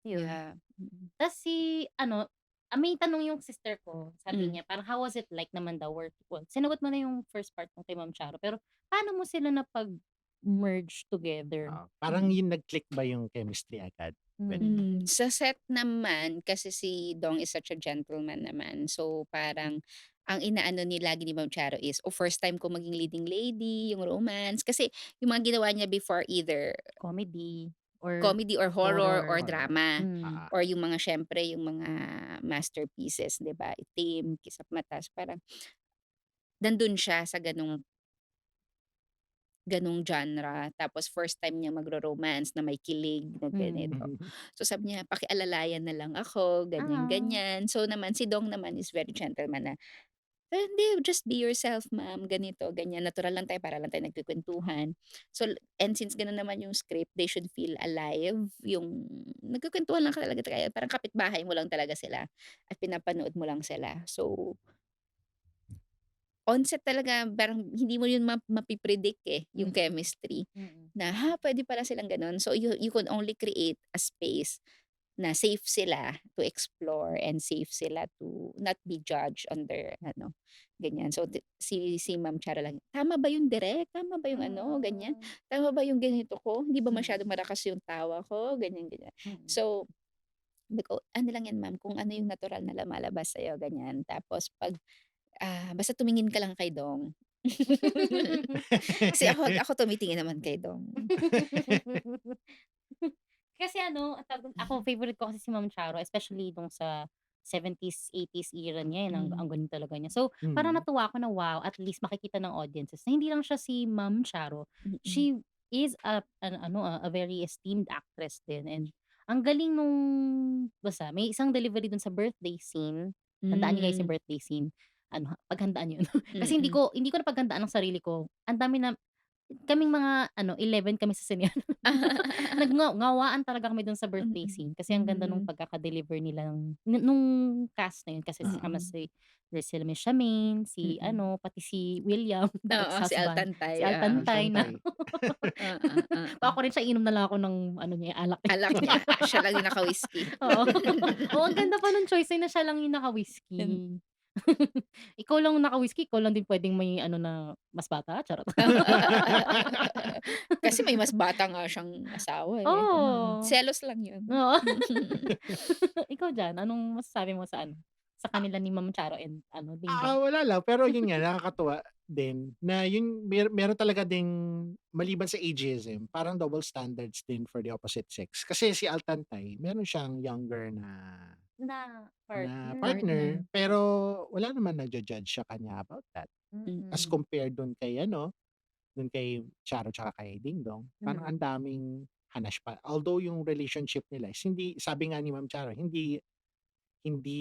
Yun. Yeah. Mm. Tas si ano, may tanong yung sister ko, sabi Hmm. niya parang how was it like naman daw sinagot mo na yung first part nung kay Ma'am Charo, pero paano mo sila napag-merge together? Parang Mm. yung nag-click ba yung chemistry agad, ganun ba? Mm. Sa set naman kasi si Dong is such a gentleman naman. So, parang ang inaano lagi ni Ma'am Charo is, first time ko maging leading lady, yung romance. Kasi yung mga ginawa niya before either Comedy or comedy or horror or horror. Horror. drama Hmm. Ah. or yung mga siyempre yung mga masterpieces, 'di ba? Itim, Kisap Mata. So, parang nandun siya sa ganong genre. Tapos first time niya magro-romance na may kilig na Mm. ganito. So sabi niya, "Pakialalayan na lang ako," ganyan, Ah. ganyan. So naman si Dong naman is very gentleman na, "Hindi, just be yourself ma'am," ganito, ganyan. Natural lang tayo, para lang tayo nagkukuwentuhan. So, and since gano'n naman yung script, they should feel alive. Yung nagkukuwentuhan lang talaga kayo, parang kapitbahay mo lang talaga sila at pinapanood mo lang sila. So, onset talaga parang hindi mo yun mapi-predict, yung Mm. chemistry Mm. na, puwede pala silang gano'n. So you could only create a space na safe sila to explore and safe sila to not be judged on their ano, ganyan. So si Ma'am Chara lang, "Tama ba yung direk? Tama ba yung ano, ganyan? Mm. Tama ba yung ganito ko? Hindi ba masyadong Mm. malakas yung tawa ko?" Ganyan, ganyan. Mm. So, sabi ko, "Ano lang yan ma'am, kung ano yung natural na lumalabas sa'yo," ganyan. Tapos 'pag basta tumingin ka lang kay Dong. Kasi ako tumitingin naman kay Dong. Kasi ano, ang tawag dun, ako favorite ko kasi si Ma'am Charo, especially nung sa 70s, 80s era niya, ang Hmm. galing talaga niya. So, parang Mm. natuwa ako na wow, at least makikita ng audiences na hindi lang siya si Ma'am Charo, Mm. she is a very esteemed actress din, and ang galing nung basta may isang delivery dun sa birthday scene. Tandaan niyo guys yung Hmm. birthday scene, ano paghandaan yun. Kasi hindi Mm. ko hindi ko napaghandaan ang sarili ko. Ang dami na kaming mga 11 kami sa sinehan. Ngawaan talaga kami dun sa birthday Mm. scene kasi ang ganda nung Hmm. pagkaka-deliver nila nung cast na yun, kasi kasama Mm. sila Miss Charmaine, si Mm. pati si William, the Oo, si ex-husband, Altantay, si oo. Altantay na Altantay. Oo, kung oo. ako rin siya, inom na lang ako ng niya, alak niya. Alak niya, siya lang yung naka-whiskey. Oo. Oo, ang ganda pa nung choice na siya lang yung Hmm. naka-whiskey. Ikaw lang naka-whiskey, ikaw lang din puwedeng may na mas bata, charot. Kasi may mas bata nga siyang asawa, Oo. selos lang yun. Oo. Ikaw diyan, anong masasabi mo sa kanila ni Ma'am Charo and Dingdong? Wala lang, pero yun nga, nakakatuwa din na yun, meron talaga ding maliban sa ageism, parang double standards din for the opposite sex. Kasi si Altantay, meron siyang younger na Na na partner. partner, Partner. pero wala naman nagja-judge sa kanya about that. As Mm. compared dun kay Charo tsaka kay Dingdong, parang ang Mm. daming hanash pa. Although yung relationship nila is hindi, sabi nga ni Ma'am Charo, hindi hindi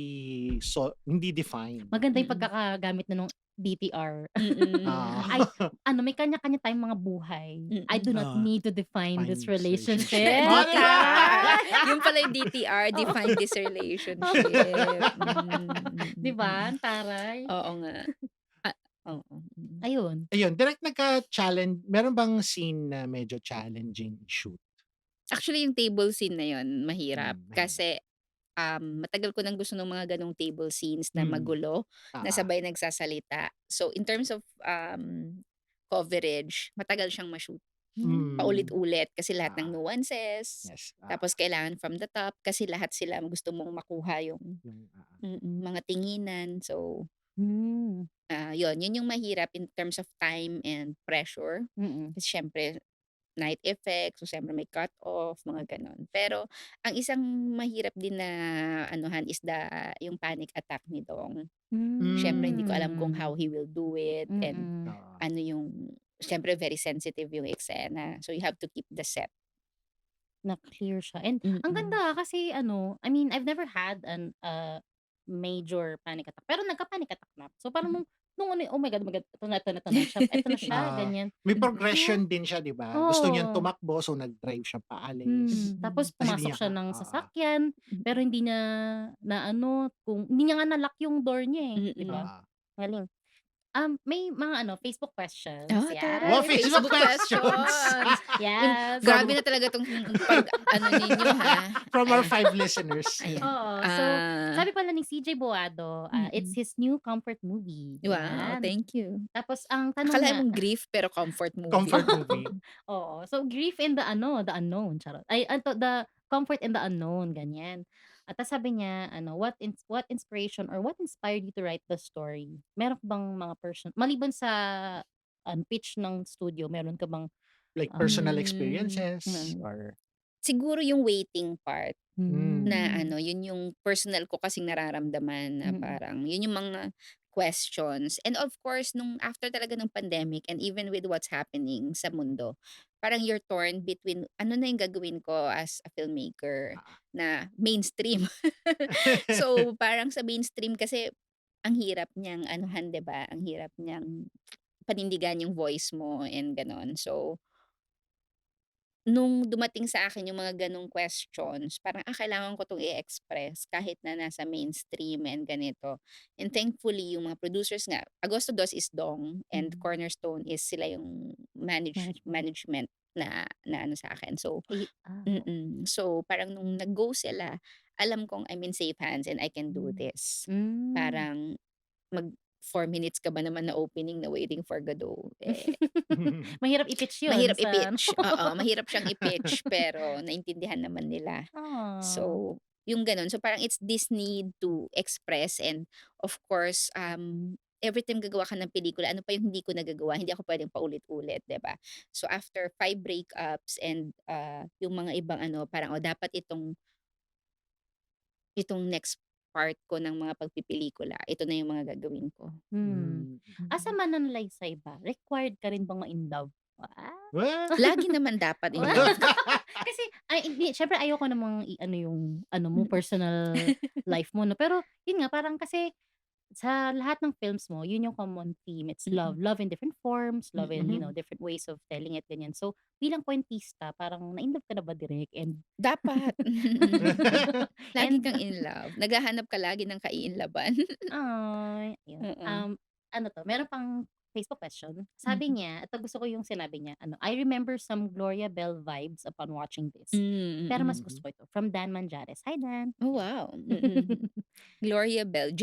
hindi defined. Maganda yung Mm. pagkakagamit na nung DTR. Mm. Ay, may kanya-kanya tayong mga buhay. I do Mm. not need to define Define this this relationship. relationship. Oh, di ba? Yun pala yung DTR, Oo. define this relationship. 'Di ba, ang taray? Oo nga. Oo. Ayun. Ayun, direct nagka-challenge, meron bang scene na medyo challenging i-shoot? Actually, yung table scene na yun mahirap Mahirap. kasi matagal ko ng gusto ng mga gano'ng table scenes na Mm. magulo, na Oo. sabay nagsasalita. So, in terms of, coverage, matagal siyang ma-shoot. Mm. Paulit-ulit kasi lahat ng Oo. nuances, Yes, oo. tapos kailangan from the top kasi lahat sila gusto mong makuha yung Yung oo. mga tinginan. So, Hmm. yun yung mahirap in terms of time and pressure. Mm. Kasi siyempre night effects, so siyempre may cut off, mga gano'n. Pero ang isang mahirap din na anuhan is yung panic attack ni Dong. Siyempre hindi ko alam kung Hmm. how he will do it and Mm. Oo. ano yung siyempre very sensitive yung eksena. So you have to keep the set. Na-clear siya and ang Mm. ganda kasi ano, I mean, I've never had major panic attack, pero nagka-panic attack na. So parang nung ano, oh my God, eto na siya, Ah, ganyan. may So progression din siya 'di ba? Gusto niyang oo, tumakbo so nag-drive siya paalis. Mm. tapos Ta's hindi pumasok niya siya ng oo. sasakyan, pero Mm. hindi niya na ano, kung hindi niya nga na-lock yung door niya, eh, 'di ba? Mm. Oo. Galing. May mga ano, Facebook questions, Wow, Taray, yes. Facebook Facebook questions! questions. Yes. Grabe From na talaga 'tong pag-ano ninyo, ha. from our Ay, 5 listeners. ayan. Oo. So, Ah, sabi pala ni CJ Boado, it's mm. his new comfort movie, Wow, 'yan. thank you. Tapos ang tanong Akalain niya mong grief pero comfort movie. Comfort movie. oo. So, grief in the ano, the unknown, charot. Ay, the comfort in the unknown, ganyan. At tas sabi niya ano, what inspiration or what inspired you to write the story? Meron ka bang mga maliban sa pitch ng studio, meron ka bang, Like personal Hmm, experiences mm, or siguro yung waiting part na hmm, ano, yun yung personal ko kasing nararamdaman na mm, parang yun yung mga questions. And of course, nung after talaga ng pandemic and even with what's happening sa mundo, parang you're torn between ano na yung gagawin ko as a filmmaker ah. na mainstream. So, parang sa mainstream kasi ang hirap niyang anuhan, 'di ba? Ang hirap niyang panindigan yung voice mo and gano'n. So, nung dumating sa akin yung mga gano'ng questions, parang, kailangan ko 'tong i-express kahit na nasa mainstream and ganito. And thankfully, yung mga producers nga, Agosto Dos is Dong and mm, Cornerstone is sila yung management. management na ano sa akin. So, Oo. So, parang nung nag-go sila, alam kong I'm in safe hands and I can do Hmm. this. Hmm. Parang 4 minutes ka ba naman na opening na Waiting for Godot, eh, Mahirap i-pitch yun mahirap sa ano. i-pitch, oo, mahirap siyang i-pitch pero naintindihan naman nila. Ah. So, yung gano'n. So, parang it's this need to express and of course, every time gagawa ka ng pelikula, ano pa yung hindi ko nagagawa, hindi ako puwedeng paulit-ulit, 'di ba? So, after 5 breakups and, yung mga ibang ano, parang, dapat itong next part ko ng mga pagpipelikula, ito na yung mga gagawin ko. Hmm. Hmm. As a Mm. mananalaysay ba, required ka rin bang ma-inlove? Ah. What? Lagi naman dapat in love. Kasi ay hindi siyempre ayoko namang i-ano yung ano mo, Mm. personal life mo 'no, pero yun nga parang kasi sa lahat ng films mo yun yung common theme, it's Mm, love. Love in different forms, love in, mm. different ways of telling it, ganyan. So, bilang kwentista parang na-inlove ka na ba direct and Dapat, lagi and kang in love. Naghahanap ka lagi ng ka-i-inlove'an. ay, ayun. Oo. Ano 'to, meron pang Facebook question. Sabi Mhm. niya, ito gusto ko yung sinabi niya, ano, "I remember some Gloria Bell vibes upon watching this. Hmm, Pero mas mm. gusto Mhm. ko ito." From Dan Manjares. Hi, Dan. Oh, Yan. wow, mm. Gloria Bell,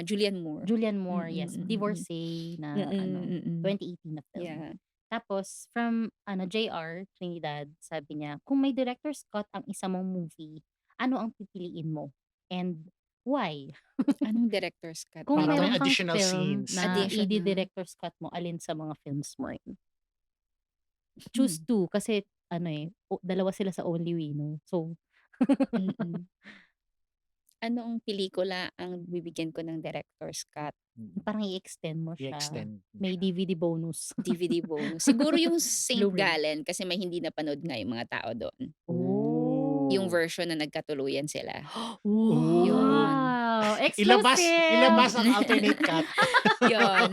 Julianne Moore. Julianne Moore, yes. Mm. Divorcee na ano, Mm, mm. 2018 na film. Yeah. Tapos from ano, JR Trinidad, sabi niya, "Kung may director's cut ang isa mong movie, ano ang pipiliin mo and why?" Anong director's cut? Kung May Parang may meron cut? kang additional film scenes. na Additional? i-di-director's cut mo, alin sa mga films mo yun? Choose Hmm, 2 kasi ano, eh, dalawa sila sa Only We Know. So, mm. Anong pelikula ang bibigyan ko ng director's cut? Mm. parang i-extend mo siya. I-extend mo May siya. DVD bonus. DVD bonus. Siguro yung Saint Blu-ray. Gallen kasi may hindi napanood nga yung mga tao doon. Yung Oh. version na nagkatuluyan sila. Oh! Yun. Wow! Ilabas Exclusive! ang alternate cut. Yun.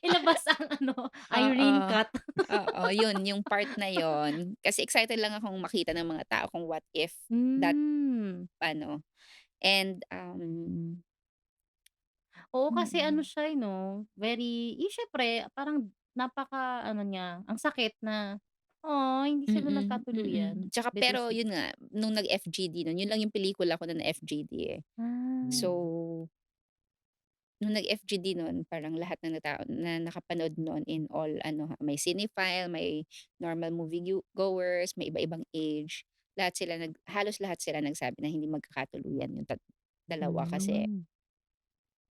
Ilabas ang ano, Oo. Irene cut. Oo, yun yung part na yun. Kasi excited lang akong makita ng mga tao kung what if that Hmm. ano. And, Oo, kasi ano mm, siya, very siyempre parang napaka-ano niya, ang sakit na Hindi sila Mm, nagkatuluyan. Tsaka pero Bittersweet. yun nga, nung nag-FGD nun, yun lang yung pelikula ko na na-FGD, eh. Ah, Hmm. So, nung nag-FGD nun parang lahat ng tao na nakapanood nun in all ano ha, may cinephile, may normal movie goers, may iba-ibang age, halos lahat sila nagsabi na hindi magkakatuluyan yung dalawa kasi hmm.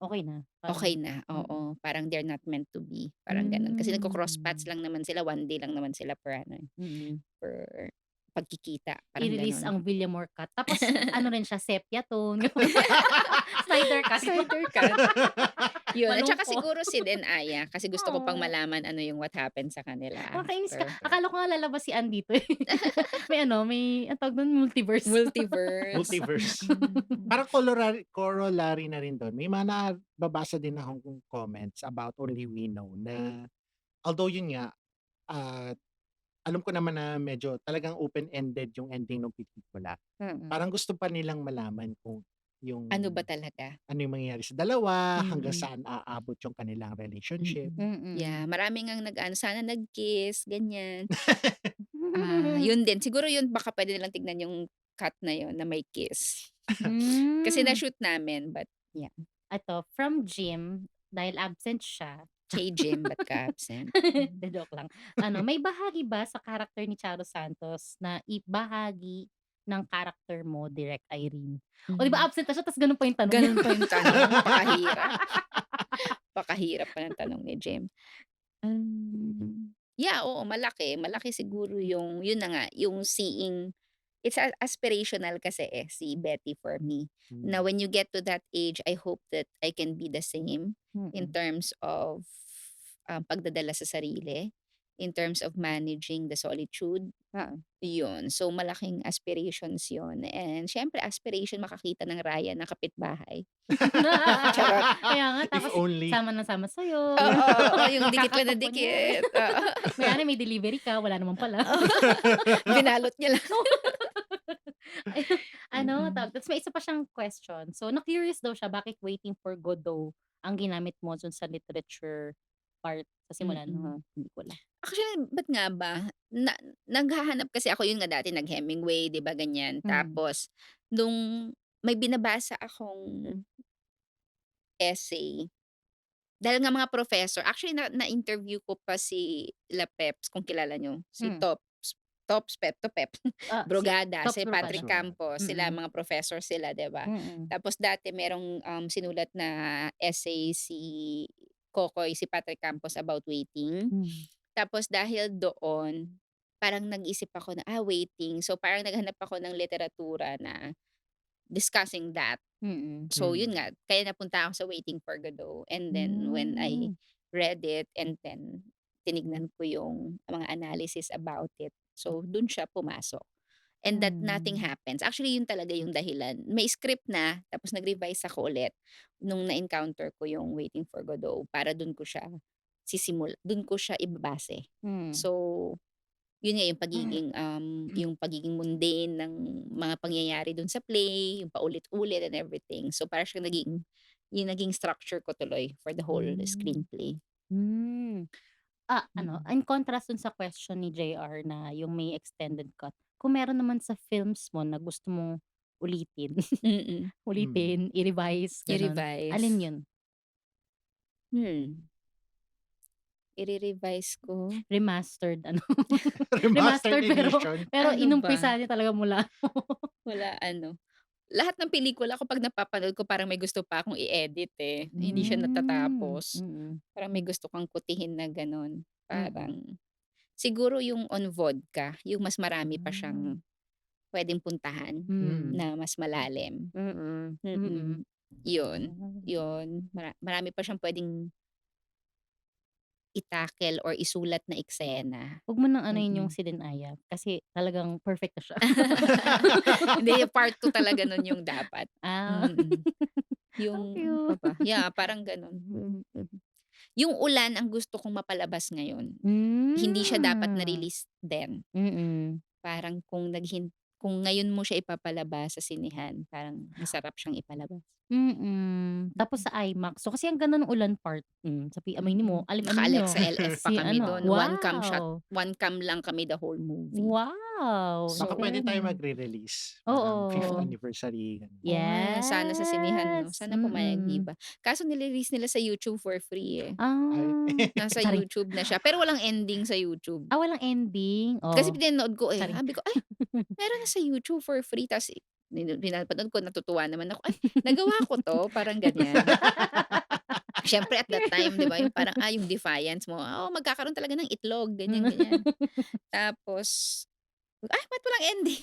Okey na, okey parang na, mm. oo. Parang they're not meant to be, parang gano'n. Kasi nagko-cross paths Hmm, lang naman sila, one day lang naman sila per ano, eh, mm. per pagkikita, parang I-release gano'n. ang Villamor cut tapos ano rin siya sepia tone, gano'n. Snyder cut. Snyder cut. Yun, at saka Malungkot. siguro si Denaya kasi gusto ko pang Oo. malaman ano yung what happened sa kanila Nakakainis ka. after. Akala ko nga lalabas si Ann dito, eh. May anong tawag dun, multiverse. Multiverse. Multiverse. Mm. Parang corollary na rin dun, may mga nababasa din akong comments about Only We Know na although yun nga, ah, alam ko naman na medyo talagang open-ended yung ending nung pelikula. Mm. Parang gusto pa nilang malaman kung yung Ano ba talaga? ano yung mangyayari sa dalawa, hanggang Mm. saan aabot yung kanilang relationship. Mm. Mm. Yeah, marami ngang nag-aano, sana nag-kiss, ganyan. Yun din, siguro yun baka puwede nilang tignan yung cut na yun na may kiss. Kasi Hmm. na-shoot namin but yeah, Eto, from Jim, dahil absent siya. kay Jim ba't ka absent? De joke lang. May bahagi ba sa character ni Charo Santos na ibahagi ng character mo, Direk Irene? O 'di ba Hmm. absent na siya ta's gano'n pa yung tanong niya. Ganun pa yung tanong, napakahirap. Napakahirap pa ng tanong ni Jem. Yeah, oo, malaki. Malaki siguro yung yun na nga, yung seeing it's aspirational kasi, eh, si Betty for me. Na Hmm. when you get to that age, I hope that I can be the same in Mm. terms of, pagdadala sa sarili, in terms of managing the solitude, Oo. yun. So, malaking aspirations yun and siyempre aspiration makakita ng Raya na kapitbahay. Charot. Kaya nga If tapos only. sama na sama sa'yo, Oo, oo, yung dikit lang na kakatok kunyari. dikit, oo. Kunyari may delivery ka, wala naman pala. Binalot niya lang. Ayun, Mm. tapos may isa pa siyang question. So, na-curious daw siya bakit Waiting for Godot ang ginamit mo dun sa literature part sa simula Mm. ng pelikula? Actually, ba't nga ba? Naghahanap kasi ako, yun nga dati nag-Hemingway, 'di ba ganyan. Hmm. Tapos nung may binabasa akong essay, dahil nga mga professor, actually na-interview ko pa si La Peps, kung kilala niyo, si Hmm. Tops Pep to Pep, Si Brogada, Tops si Brugada. Patrick Surat. Campos, sila Mm. mga professor sila, 'di ba? Mm. Tapos dati merong, sinulat na essay si Kokoy, si Patrick Campos about waiting. Hmm. Tapos dahil doon, parang nag-isip ako na, waiting. So parang naghanap ako ng literatura na discussing that. Mm. So yun Hmm. nga, kaya napunta ako sa Waiting for Godot. And then when I Hmm. read it and then tinignan ko yung mga analysis about it. So dun siya pumasok. And that nothing Hmm. happens. Actually, yun talaga yung dahilan. May script na, tapos nag-revise ako ulit nung na-encounter ko yung Waiting for Godot para dun ko siya ibabase. Hmm. So, yun nga yung pagiging mundane ng mga pangyayari dun sa play, yung paulit-ulit and everything. So, parang siyang yung naging structure ko tuloy for the whole Hmm. screenplay. Hmm. Mm. In contrast dun sa question ni JR na yung may extended cut, kung meron naman sa films mo na gusto mong ulitin, Mm. Hmm. ulitin, i-revise, gano'n, alin I-revise. yun? Hmm. I-re-revise ko? Remastered Remastered remastered pero edition. Ano inumpisa ba? niya talaga mula. Wala ano, lahat ng pelikula kapag napapanood ko parang may gusto pa akong i-edit, eh, hindi siya natatapos. Mm. Parang may gusto kang kutihin na gano'n. Mm. Parang siguro yung On Vodka, yung mas marami pa Hmm. siyang puwedeng puntahan Hmm. na mas malalim. Mm. Mm. Mm. Yun, Ah. yun. Marami pa siyang puwedeng i-tackle or isulat na eksena. Huwag mo ng anuhin yung Mm. si Denaya kasi talagang perfect na siya. Hindi, yung part 2 talaga nun yung dapat. Ah. Mm. Ang Yung ano pa cute. ba? Yeah, parang gano'n. Yung Ulan ang gusto kong mapalabas ngayon. Hindi siya dapat Hmm. na-release din. Mm. Parang kung ngayon mo siya ipapalabas sa sinehan, parang masarap siyang ipalabas. Tapos Mm. sa IMAX. So, kasi ang ganda nung ulan part, aminin mo, Mm. aminin niyo. Naka-Alexa LF pa Si kami ano, dun, wow! one cam lang kami the whole movie. Wow! In Baka So pwede tayo fairness. magre-release. Parang 5th Oo. oo. anniversary. Ganun. Oo nga, sana sa sinehan 'no, Yes, sana pumayag Viva. Kaso nile-release nila sa YouTube for free, eh. Ay. Nasa Charing. YouTube na siya, pero walang ending sa YouTube. Walang ending? Kasi Oh, pinanood ko, eh, charing. sabi ko, "Ay, meron na sa YouTube for free." Ta's pinapanood ko, natutuwa naman ako, "Ay, nagawa ko 'to." Parang ganyan. Siyempre at that time 'di ba, yung parang, yung defiance mo, magkakaroon talaga ng itlog, ganyan, ganyan. Tapos, ba't walang ending?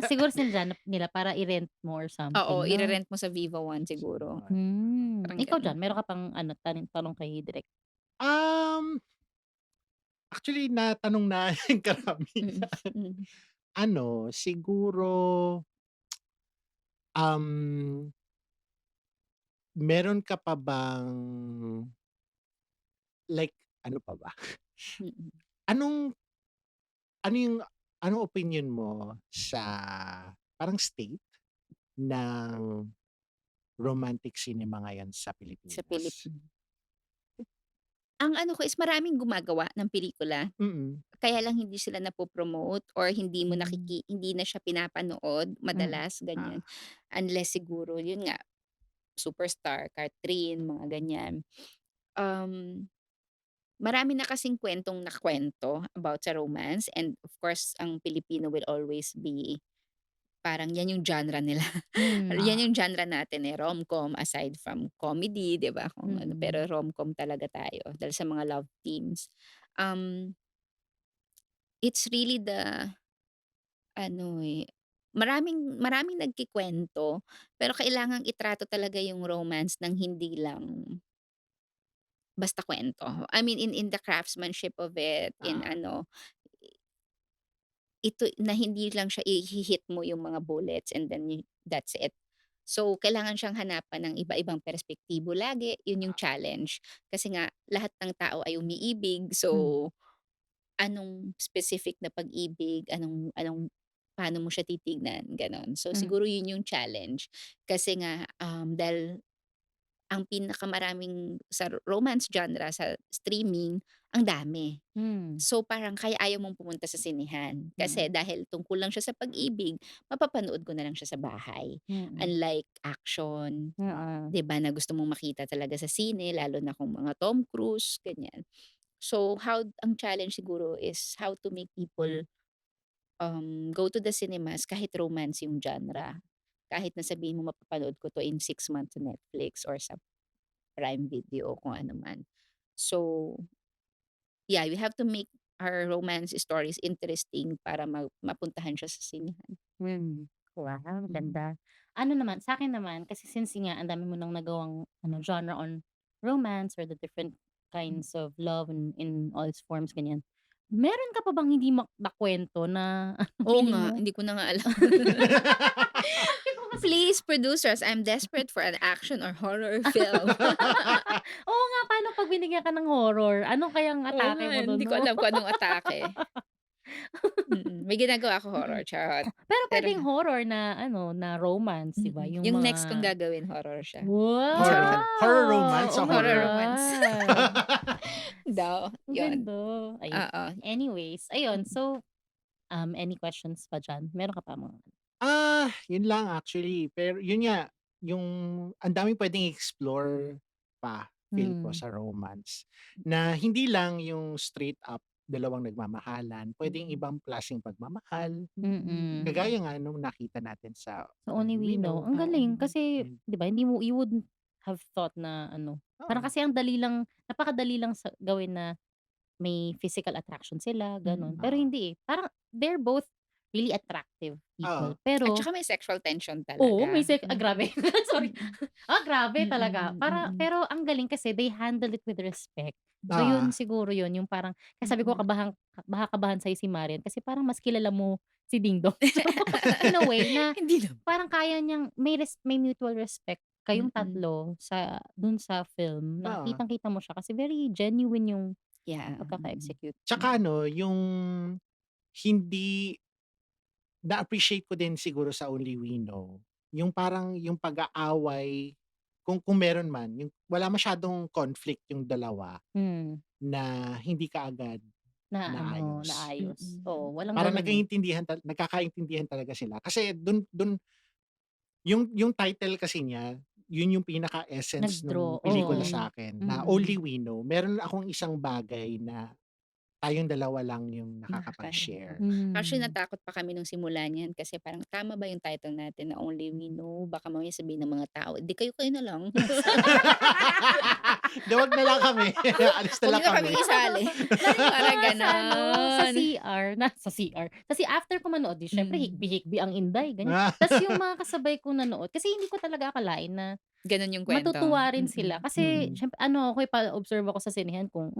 Siguro sinadya nila para i-rent mo or Oo, something 'no? ire-rent mo sa Viva One siguro, parang Ikaw gano'n. diyan meron ka pang ano, tanong kay direk? Um, Actually natanong na yung Mm, karamihan. mm. Ano, siguro, um, meron ka pa bang like ano pa ba? Mm. Anong ano yung anong opinyon mo sa parang state ng romantic cinema ngayon sa Sa Pilipinas? Pilip ang ano ko is maraming gumagawa ng pelikula, Mm. kaya lang hindi sila napo-promote or Hmm, hindi na siya pinapanood mm. madalas, ganyan. Ah, Unless siguro yun nga, Superstar, Kathryn, mga ganyan. Um, Marami na kasing kuwentong nakuwento about sa romance and of course ang Pilipino will always be parang 'yan yung genre nila. Hmm, 'Yan ah, yung genre natin, eh, rom-com aside from comedy, 'di ba, kung ano, mm. pero rom-com talaga tayo dahil sa mga love themes. Um, it's really the ano, eh, maraming maraming nagkikwento pero kailangang itrato talaga yung romance ng hindi lang basta kuwento. I mean in the craftsmanship of it, in ah, ano, ito na hindi lang siya ihi-hit mo yung mga bullets and then that's it. So, kailangan siyang hanapan ng iba-ibang perspektibo lagi, yun yung challenge. Kasi nga lahat ng tao ay umiibig, Hmm, so anong specific na pag-ibig, anong anong paano mo siya titignan, gano'n. So, hmm, siguro yun yung challenge. Kasi nga, dahil ang pinakamaraming sa romance genre sa streaming, ang dami. hmm, So, parang kaya ayaw mong pumunta sa sinehan. Kasi mm, dahil tungkol lang siya sa pag-ibig, mapapanood ko na lang siya sa bahay. mm, Unlike action, oo, 'di ba, na gusto mong makita talaga sa sine lalo na kung mga Tom Cruise, ganyan. So, ang challenge siguro is how to make people, go to the cinemas kahit romance yung genre. Kahit na sabihin mo mapapanood ko 'to in 6 months sa Netflix or sa Prime Video, kung ano man. So, yeah, we have to make our romance stories interesting para mapuntahan siya sa sinehan. hmm. Wow, ang Mm. ganda. Ano naman, sa'kin naman kasi since nga ang dami mo ng nagawang ano, genre on romance or the different kinds of love in all its forms, ganyan. Meron ka pa bang hindi nakuwento na Oo feeling nga, mo hindi ko na nga alam. sabi ko kasi Please producers, I'm desperate for an action or horror film. oo nga, paano 'pag binigyan ka ng horror? Ano kayang Oo atake nga, mo dun hindi ko 'no? alam kung anong atake. May ginagawa ako horror, charot. Pero Pero puwedeng horror na ano, na romance, 'di ba? Yung yung mga next kong gagawin horror siya. Charot. horror romance wow! o Oh my Horror horror? romance. God. Daw, Ang yon. ganda. Ayun. Oo. Anyways, ayun. So, any questions pa diyan? Meron ka pa mga Yun lang actually. Pero yun nga, yung ang daming puwedeng explore pa, feel ko hmm, sa romance. Na hindi lang yung straight up dalawang nagmamahalan, puwedeng ibang klaseng pagmamahal. mm. Kagaya nga nung nakita natin sa So, Only Only We We Know. Know. Ang Oo. galing kasi And 'di ba hindi mo you wouldn't have thought na ano, parang oo, kasi ang dali lang napakadali lang sa gawin na may physical attraction sila, gano'n. Pero oo, hindi, eh, parang they're both really attractive people. oo, At Pero saka may sexual tension oo, may talaga. grabe. Sorry. Mm. Grabe talaga. Mm, mm. Pero ang galing kasi they handle it with respect. So oo, yun siguro yun, yung parang kaya sabi ko Mm. baka kabahan sa'yo si Marian kasi parang mas kilala mo si Dingdong. So, in a way na Hindi naman. parang kaya niyang may mutual respect kayong Mm. tatlo dun sa film na oo. kitang-kita mo siya kasi very genuine yung Yeah, pagkaka-execute. Tsaka ano, yung hindi na-appreciate ko din siguro sa Only We Know, yung parang yung pag-aaway, kung meron man, yung wala masyadong conflict yung dalawa Hmm, na hindi kaagad na ano, naayos. naayos. Mm. Oo, walang Parang gano'n, eh. nagkakaintindihan talaga sila. Kasi dun yung title kasi niya, yun yung pinaka-essence nung Nag-draw, pelikula oo. sa'kin na Mm. Only We Know. Meron akong isang bagay na tayong dalawa lang yung Nakakaalam. nakakapag-share. Actually, Hmm. natakot pa kami nung simula niyan kasi parang tama ba yung title natin na Only We Know? Baka mamaya sabihin ng mga tao, "Di kayo na lang." 'Di wag na lang kami, alis na Huwag lang niyo na kami. kaming isali. Narinig ko Parang nga sa ano, sa gano'n. CR sa CR, kasi after ko manood, 'di siyempre Hmm, hikbi-hikbi ang Inday, ganyan. Tas yung mga kasabay kong nanood kasi hindi ko talaga akalain na gano'n yung kuwento. matutuwa rin sila. Mm. Kasi Mm. siyempre ano ako, eh, pa-observe ako sa sinehan kung,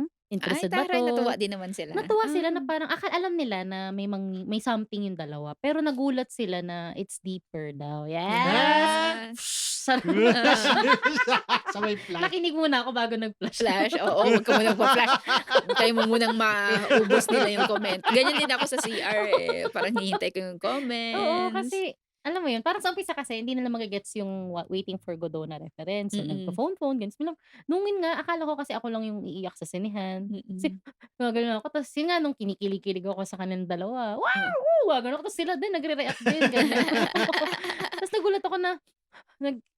Ay, interested ba taray 'to? natuwa din naman sila? Natuwa sila na Ah. parang alam nila na may something yung dalawa, pero nagulat sila na it's deeper daw. Yes! Ah, Flash oo. sabay flash. Nakinig muna ako bago nag-flash. Flash, oo, wag ka munang pa-flash. Hintayin mo munang maubos nila yung comment. Ganyan din ako sa CR, eh, parang hinihintay ko yung Oo, comments. kasi alam mo yun, parang sa umpisa kasi hindi nila mage-gets yung Waiting for Godot na reference. So, Mm, nagpo-phone-phone, ganun. Nung yun nga, akala ko kasi ako lang yung iiyak sa sinehan. Kasi mm. gumaganon ako. Tapos yun nga, nung kinikilig-kilig ako sa kanilang dalawa, Oo. wow! Woo! Gumaganon ako. Tapos sila din, nagre-react din, ganyan. Tapos nagulat ako na,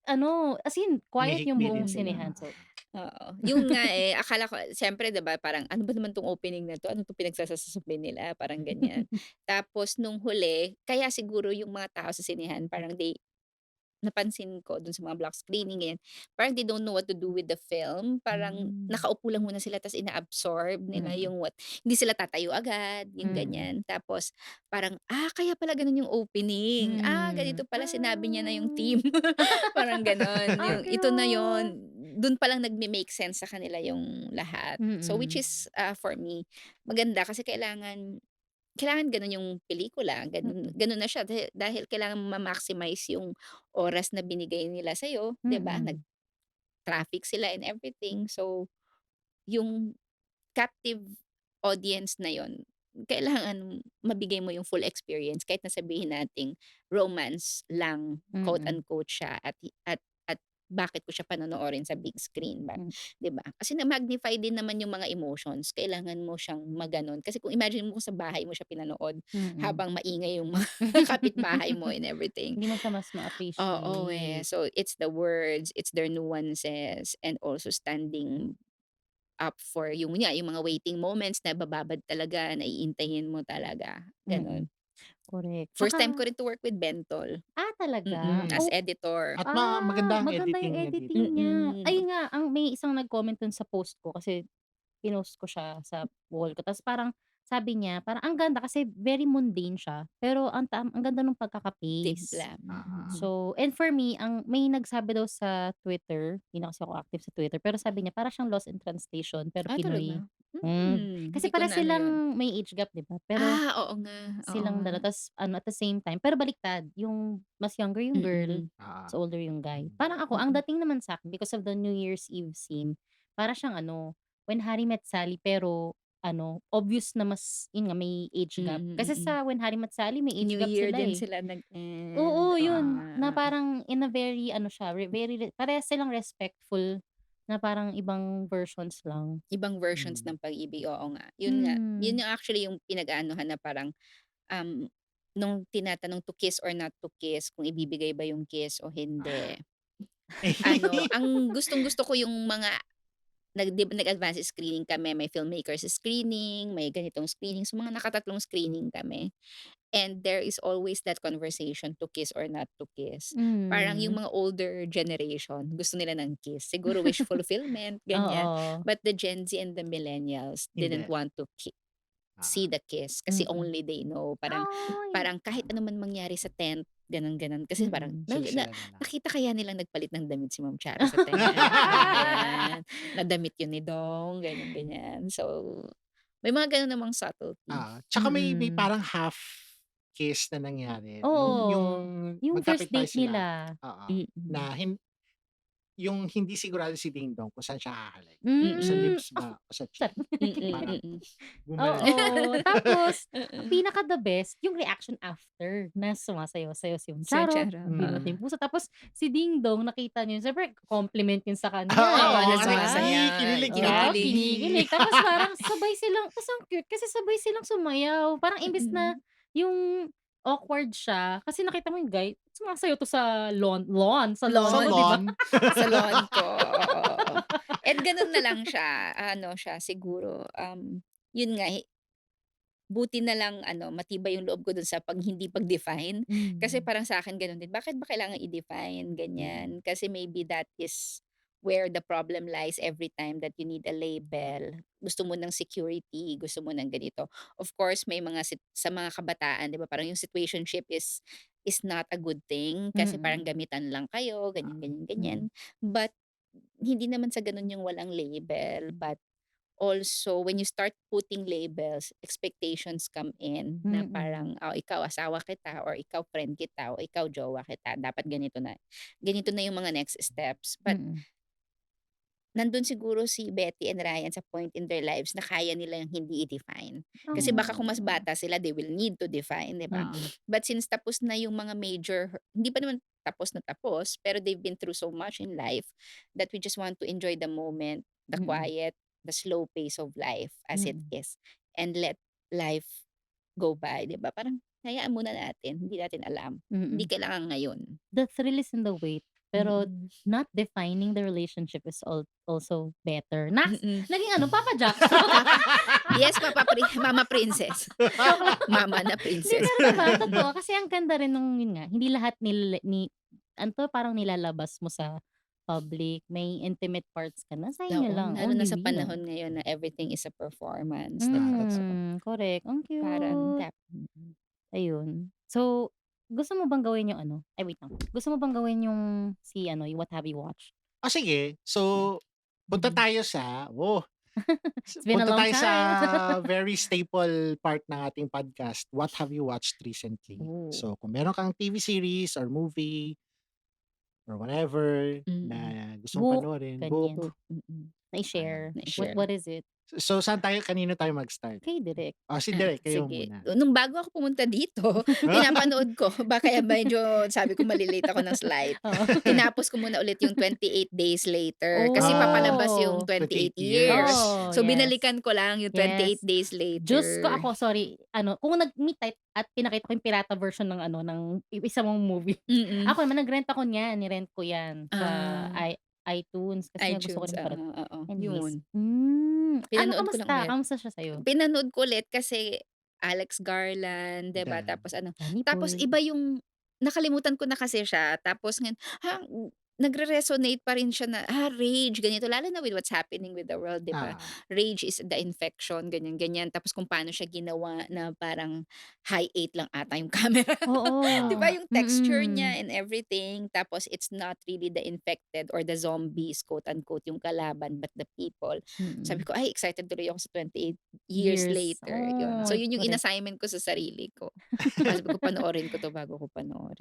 ano, as in, quiet yung Humihikbi din buong sila. sinehan. So, Oo, yun nga, eh, akala ko siyempre 'di ba parang, "Ano ba naman 'tong opening na 'to, ano 'tong pinagsasabi nila?" Parang ganyan. Tapos nung huli, kaya siguro yung mga tao sa sinehan parang napansin ko dun sa mga block screening ganyan, parang they don't know what to do with the film, parang hmm, nakaupo lang muna sila ta's ina-absorb nila mm, yung hindi sila tatayo agad, yung mm, ganyan. Tapos parang, kaya pala ganun yung opening, ganito pala sinabi niya na yung Ah, theme, parang gano'n. ang Yung ito na yon cute. dun palang nagme-make sense sa kanila yung lahat. So which Mm, is, for me, maganda kasi kailangan gano'n yung pelikula, mm, gano'n na siya dahil kailangan ma-maximize yung oras na binigay nila sa'yo, 'di ba? mm, Nag-traffic sila and everything. So, yung captive audience na yon kailangan mabigay mo yung full experience kahit na sabihin nating romance lang, quote mm, unquote siya at bakit ko siya panonoorin sa big screen ba, hmm, 'di ba? Kasi na-magnify din naman yung mga emotions, kailangan mo siyang maganon. Kasi kung imagine mo kung sa bahay mo siya pinanood mm. habang maingay yung mga kapitbahay mo and everything. Hindi mo siya mas Oo, eh. ma-appreciate. So, it's the words, it's their nuances, and also standing up for yung mga waiting moments na bababad talaga, na iintayin mo talaga, Mm, gano'n. correct. First time Tsaka ko rin to work with Bentol, talaga? as Mm. Oh, editor. At maganda ang maganda yung editing niya editing dito. niya. Mm. Ayun nga, may isang nag-comment dun sa post ko kasi pinost ko siya sa wall ko ta's parang sabi niya, parang ang ganda kasi very mundane siya, pero ang ganda nung pagkaka-pace. Timpla, Oo. So, and for me, may nagsabi daw sa Twitter, hindi na kasi ako active sa Twitter, pero sabi niya para siyang Lost in Translation pero Talaga? Pinoy. Hmm, kasi Hindi ko pareho na ano yun. silang may age gap, 'di ba? Pero Oo nga, oo silang nga. dalawa ta's ano at the same time pero baliktad, yung mas younger yung girl, Mm, Oo. mas older yung guy. Hmm. Parang ako ang mm. dating naman sa'kin because of the New Year's Eve scene, para siyang ano, When Harry Met Sally pero ano, obvious na mas yun nga may age gap. Kasi Mm. sa When Harry Met Sally may age New gap Year sila, din eh. sila nag-end, Oo, oo yun nga, na oo. parang in a very ano siya, very parehas silang respectful na parang ibang versions lang. Ibang versions Hmm. ng pag-ibig, oo nga. Yun nga, yun Hmm, yung actually yung pinag-aanuhan na parang, um, nung tinatanong to kiss or not to kiss, kung ibibigay ba yung kiss o hindi. Ano, ang gustong-gusto ko yung mga 'di ba nag-advance screening kami, may filmmakers screening, may ganitong screening, so mga nakatatlong screening kami. And there is always that conversation to kiss or not to kiss. Parang hmm. yung mga older generation gusto nila ng kiss, siguro wish fulfillment, ganyan. Oo, But the Gen Z and the millennials didn't Hindi. want to Oo. see the kiss kasi mm. only they know. Parang Ay, parang kahit ano man mangyari sa tent, gano'n, gano'n. Kasi parang mm. Sila na lang. nakita kaya nilang nagpalit ng damit si Ma'am Charo sa tent, ganyan. Na damit yun ni Dong, ganyan, ganyan. So, may mga gano'n namang subtlety. Tsaka may Mm. parang half kiss na nangyari nung yung Oo, yung first magkapit tayo date sila, nila. oo, Mm. na yung hindi sigurado si Ding Dong kung saan siya hahalik. Sa Hmm, lips ba o sa cheek? sarap. Parang Mm. gumanon. Oo, tapos ang Oo. pinaka the best yung reaction after na sumasayaw-sayaw si Sa Charot, charot, binot oo. yung puso, tapos si Ding Dong nakita niyo yun siyempre compliment yun sa kanya, Oo, Oo, eh, 'di kasi ba? sumasayaw, kinikilig, Oo, kinikilig. kinikilig tapos parang sabay silang tas ang cute kasi sabay silang sumayaw. Parang imbes na Mm. yung awkward siya kasi nakita mo yung guy sumasayaw 'to sa lawn Sa mo, Lawn, 'di ba? lawn. sa lawn ko, oo. And gano'n na lang siya, ano siya siguro, yun nga, buti na lang ano, matibay yung loob ko dun sa hindi pag-define. Kasi Hmm, parang sa'kin gano'n din, bakit ba kailangan i-define, Mm. ganyan. Kasi maybe that is where the problem lies every time that you need a label. Gusto mo ng security, gusto mo ng ganito. Of course, may mga sa mga kabataan, 'di ba, parang yung situationship is not a good thing kasi parang mm, gamitan lang kayo, ganyan, ganyan, ganyan. mm, But hindi naman sa gano'n yung walang label, but also, when you start putting labels, expectations come in na mm, parang, "Oh, ikaw asawa kita or ikaw friend kita o ikaw jowa kita, dapat ganito na." Ganito na yung mga next steps. But mm. nandun siguro si Betty and Ryan sa point in their lives na kaya nilang hindi i-define. Kasi baka kung mas Oh, bata sila, they will need to define, 'di ba? mm, But since tapos na yung mga major hindi pa naman tapos na tapos, pero they've been through so much in life that we just want to enjoy the moment, the mm, quiet, the slow pace of life as it mm, is, and let life go by, 'di ba? Parang hayaan muna natin, hindi natin alam. Hindi mm. kailangan ngayon. The thrill is in the wait, pero Mm. not defining the relationship is also better. Mm. Naging ano, Papa Jack. Yes, Mama Princess. Joke lang. Mama na Hindi, princess. pero 'di ba totoo kasi ang ganda rin nung yun nga, hindi lahat ano 'to, parang nilalabas mo sa public, may intimate parts ka na sa inyo Oo, lang, lalo na only sa we know. panahon ngayon na everything is a performance, 'di ba? So, Correct, ang parang cute. Ayun. So, gusto mo bang gawin yung ano ay wait lang, gusto mo bang gawin yung si ano, yung What Have You Watched? O sige, so Yeah. punta tayo sa It's been a punta long tayo sa time. very staple part ng ating podcast, what have you watched recently? Oh, So, kung meron kang TV series or movie or whatever mm, na gusto mong book, panoorin, book, ganyan. book, ayan. Na-i-share. What na-share. what is it? So, kanino tayo mag-start? Kay direct. Si Direk, kayo Sige. muna. Nung bago ako pumunta dito, pinapanood ko kaya medyo sabi ko ako ng slide. Oo. Tinapos ko muna ulit yung 28 Days Later kasi papalabas yung Oh. 28 28 years. years. Oh, So, yes. binalikan ko lang yung 28 Yes. Days Diyos ko, Later. ako sorry, ano, kung nag-meet tayo at pinakita ko yung pirata version ng ano, ng isa mong movie. Mm. Ako naman nag-rent ako niyan, ni-rent ko 'yan sa Ah, iTunes kasi nga gusto ko iTunes, rin mapanood. oo, Anyways, yun. ano Pinanood ko lang kamusta? ulit. Kamusta siya sa'yo? Pinanood ko ulit kasi Alex Garland, 'di ba? Dan. Tapos ano, Danny tapos Boy. iba yung nakalimutan ko na kasi siya tapos ngayon, nagre-resonate pa rin siya na, rage ganito lalo na with what's happening with the world, 'di ba? Ah, Rage is the infection, ganyan, ganyan. Tapos kung paano siya ginawa na parang high 8 lang ata yung camera. 'Di ba Oo. yung texture niya Mm. and everything, tapos it's not really the infected or the zombies, quote unquote, yung kalaban but the people. Sabi Mm. ko, "Ay, excited tuloy ako sa 28 Years Years. Later," yun. So yun yung Correct. in-assignment ko sa sarili ko. Sabi ko, panoorin ko 'to bago ko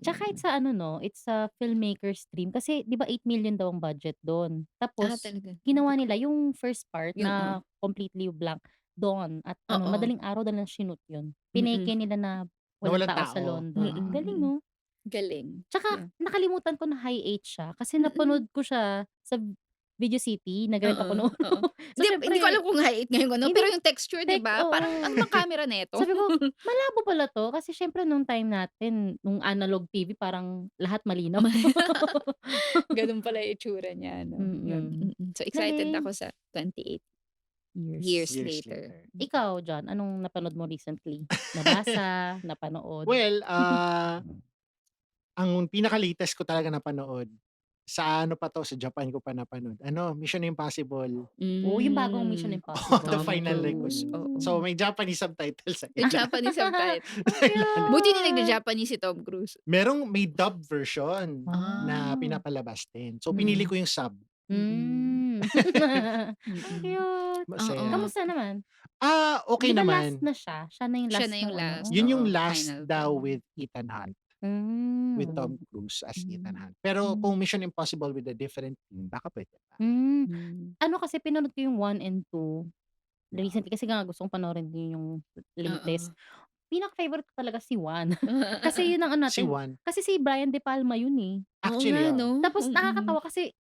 Tsaka panoorin. it's sa ano 'no, it's a filmmaker's dream kasi 'di ba 8 million daw ang budget dun. Tapos Talaga? Hindi ginawa ko nila yung first part yung na completely blank, dawn at ano, oo, madaling araw nila shoot yun. mm, Pineke nila na na walang walang tao sa tao. London. Galing mm. 'no? Galing, Tsaka yeah. nakalimutan ko na high 8 siya kasi Mm. napanood ko siya sa Video City, nag-rent Oo, ako noon. oo. So Hindi ko siyempre alam kung high 8 ngayon ano, hindi pero yung texture 'di ba, parang ano oo. bang camera nito? Sabi ko, malabo pala 'to kasi siyempre nung time natin, nung analog TV parang lahat malinaw. Gano'n pala yung itsura niya 'no, yun, Mm. So excited Galing. ako sa 28 Years. Years Years Later. later. Ikaw, John, anong napanood mo recently? Nabasa, napanood? Well, ang pinaka-latest ko talaga napanood, sa ano pa 'to, sa Japan ko pa napanood, Mission Impossible, Oo, yung bagong Mission The Impossible. Tom Final Cruise, Request. oo. So, may Japanese subtitles sa Yung gitna. Japanese subtitle. Ang Buti hindi cute. nagja-Japanese si Tom Cruise. May dub version na Ah. pinapalabas din. So, pinili Mm. ko yung sub. Hmm. Ang Mm. cute. Masaya. Kamusta naman? Okay 'Di ba last naman. na siya? Siya na yung Siya last na yung nung ano? last. Yun yung Oo, last final daw film. with Ethan Hunt. with Hmm. Tom Cruise as Ethan Hmm. Hunt. Pero Hmm. kung Mission Impossible with a different team, baka puwede pa. Hmm. Hmm. Ano kasi pinanood ko yung 1 and 2 Wow. recently kasi nga gusto kong panoorin din yung latest. Oo. Pinaka-favorite ko talaga si Juan. Kasi yun ang ano Si natin, Juan, kasi si Brian De Palma yun, eh. Oo actually, nga oo. 'no? Tapos Mm. nakakatawa kasi,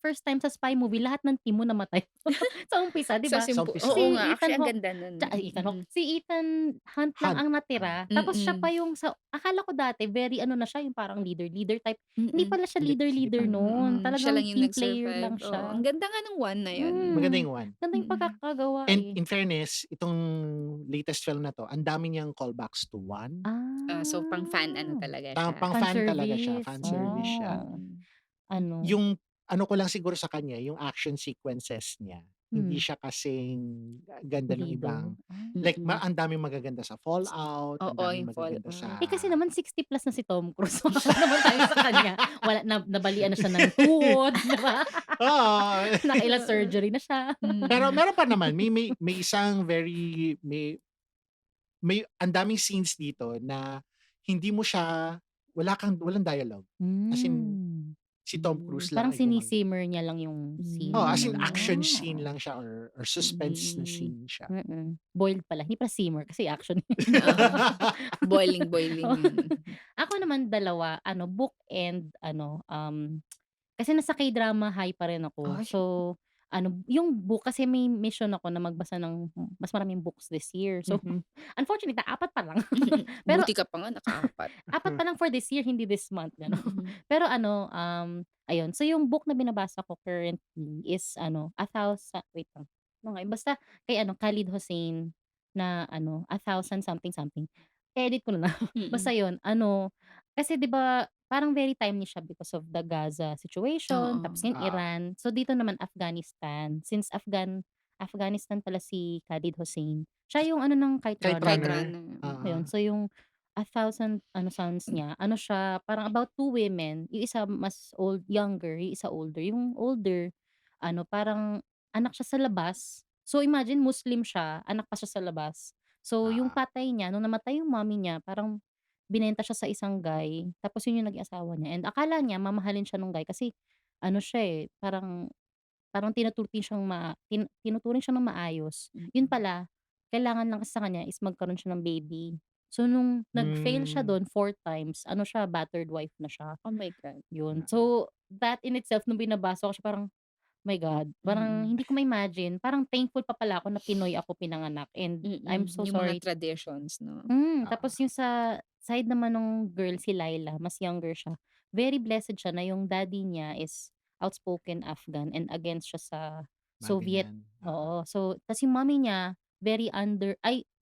first time sa spy movie lahat ng team mo namatay sa umpisa, 'di Sa ba? Sa oo umpisa. Si nga, Ethan actually ang Hawke ganda nun, tsa ay Ethan Hawke, mm. si Ethan Hunt lang Hunt, ang natira, tapos siya Mm. pa yung sa akala ko dati very ano na siya, yung parang leader type. Hindi Mm. pala siya Hindi leader pa naman. nun, Siya lang talagang yung team player nag-survive, lang oo. siya. Ang ganda nga nung one na yun. Maganda Hmm, yung Juan. ganda yung Mm. pagkakagawa, And eh. in fairness, itong latest film na 'to, ang dami niyang callbacks to Juan. So pang fan ano Ah, talaga Pang siya. pang-fan talaga siya, fanservice, fan service siya. Mm. ano, Yung ano ko lang siguro sa kanya, yung action sequences niya, hindi hmm, siya kasing ganda nung ibang pulido, ah. like Mm. ang daming magaganda sa Fallout, ang Oo, daming yung magaganda Fallout. Eh, kasi sa naman 60 plus na si Tom Cruise, maawa naman tayo sa kanya. Wala na, nabalian na siya ng tuhod, 'di ba? oo. Nakailang Oo. surgery na siya. Pero Mm. meron pa naman, may isang may ang daming scenes dito na hindi mo siya walang dialogue. As in, Hmm, si Tom Cruise lang parang ay sini-simmer niya lang yung oo, scene as in gano'n, action ah, scene lang siya or suspense na Mm. scene siya. boiled pala, hindi pala simmer kasi action. Oo. Boiling, boiling Oo. yun. Ako naman dalawa, ano, book and ano, kasi nasa K-drama high pa rin ako. Ay, So, ano, yung book kasi may mission ako na magbasa ng mas maraming books this year. So, Mhm. unfortunately, apat pa lang. Pero buti ka pa nga nakaapat. apat pa lang for this year, hindi this month, gano'n. Mm. Pero ano, ayun. So, yung book na binabasa ko currently is ano, wait lang, ano nga yun, basta kay ano, Khalid Hossein na ano, 1,000 something something. Edit ko na lang. Mm. Basta yun, ano, kasi 'di ba parang very timely siya because of the Gaza situation, Oo. tapos yung Oo, Iran. So, dito naman Afghanistan. Since Afghanistan pala si Khalid Hossein. Siya yung ano ng Kite Kite Kite Runner. Runner, Runner, oo. Ayun, so yung 1,000 ano Suns niya, ano siya, parang about two women, yung isa mas younger, yung isa older. Yung older, ano, parang anak siya sa labas. So imagine Muslim siya, anak pa siya sa labas. So yung Oo. tatay niya, nung namatay yung mommy niya, parang binenta siya sa isang guy, tapos yun yung naging asawa niya. And akala niya mamahalin siya nung guy kasi ano siya, eh, parang parang tinuturing siya ng maayos. Yun mm. pala, kailangan lang kasi sa kanya is magkaroon siya ng baby. So nung nag-fail siya Hmm, dun 4 times, ano siya, battered wife na siya, Oh my God. yun. mm. So that in itself nung binabasa ko siya parang, my God, parang Mm. hindi ko ma-imagine, parang thankful pa pala ako na Pinoy ako pinanganak and I'm so Yung mga sorry. traditions 'no? Oo. Tapos yung sa side naman nung girl, si Laila, mas younger siya. Very blessed siya na yung daddy niya is outspoken Afghan and against siya sa Soviet, Maganan, oo. oo. So, tas yung mommy niya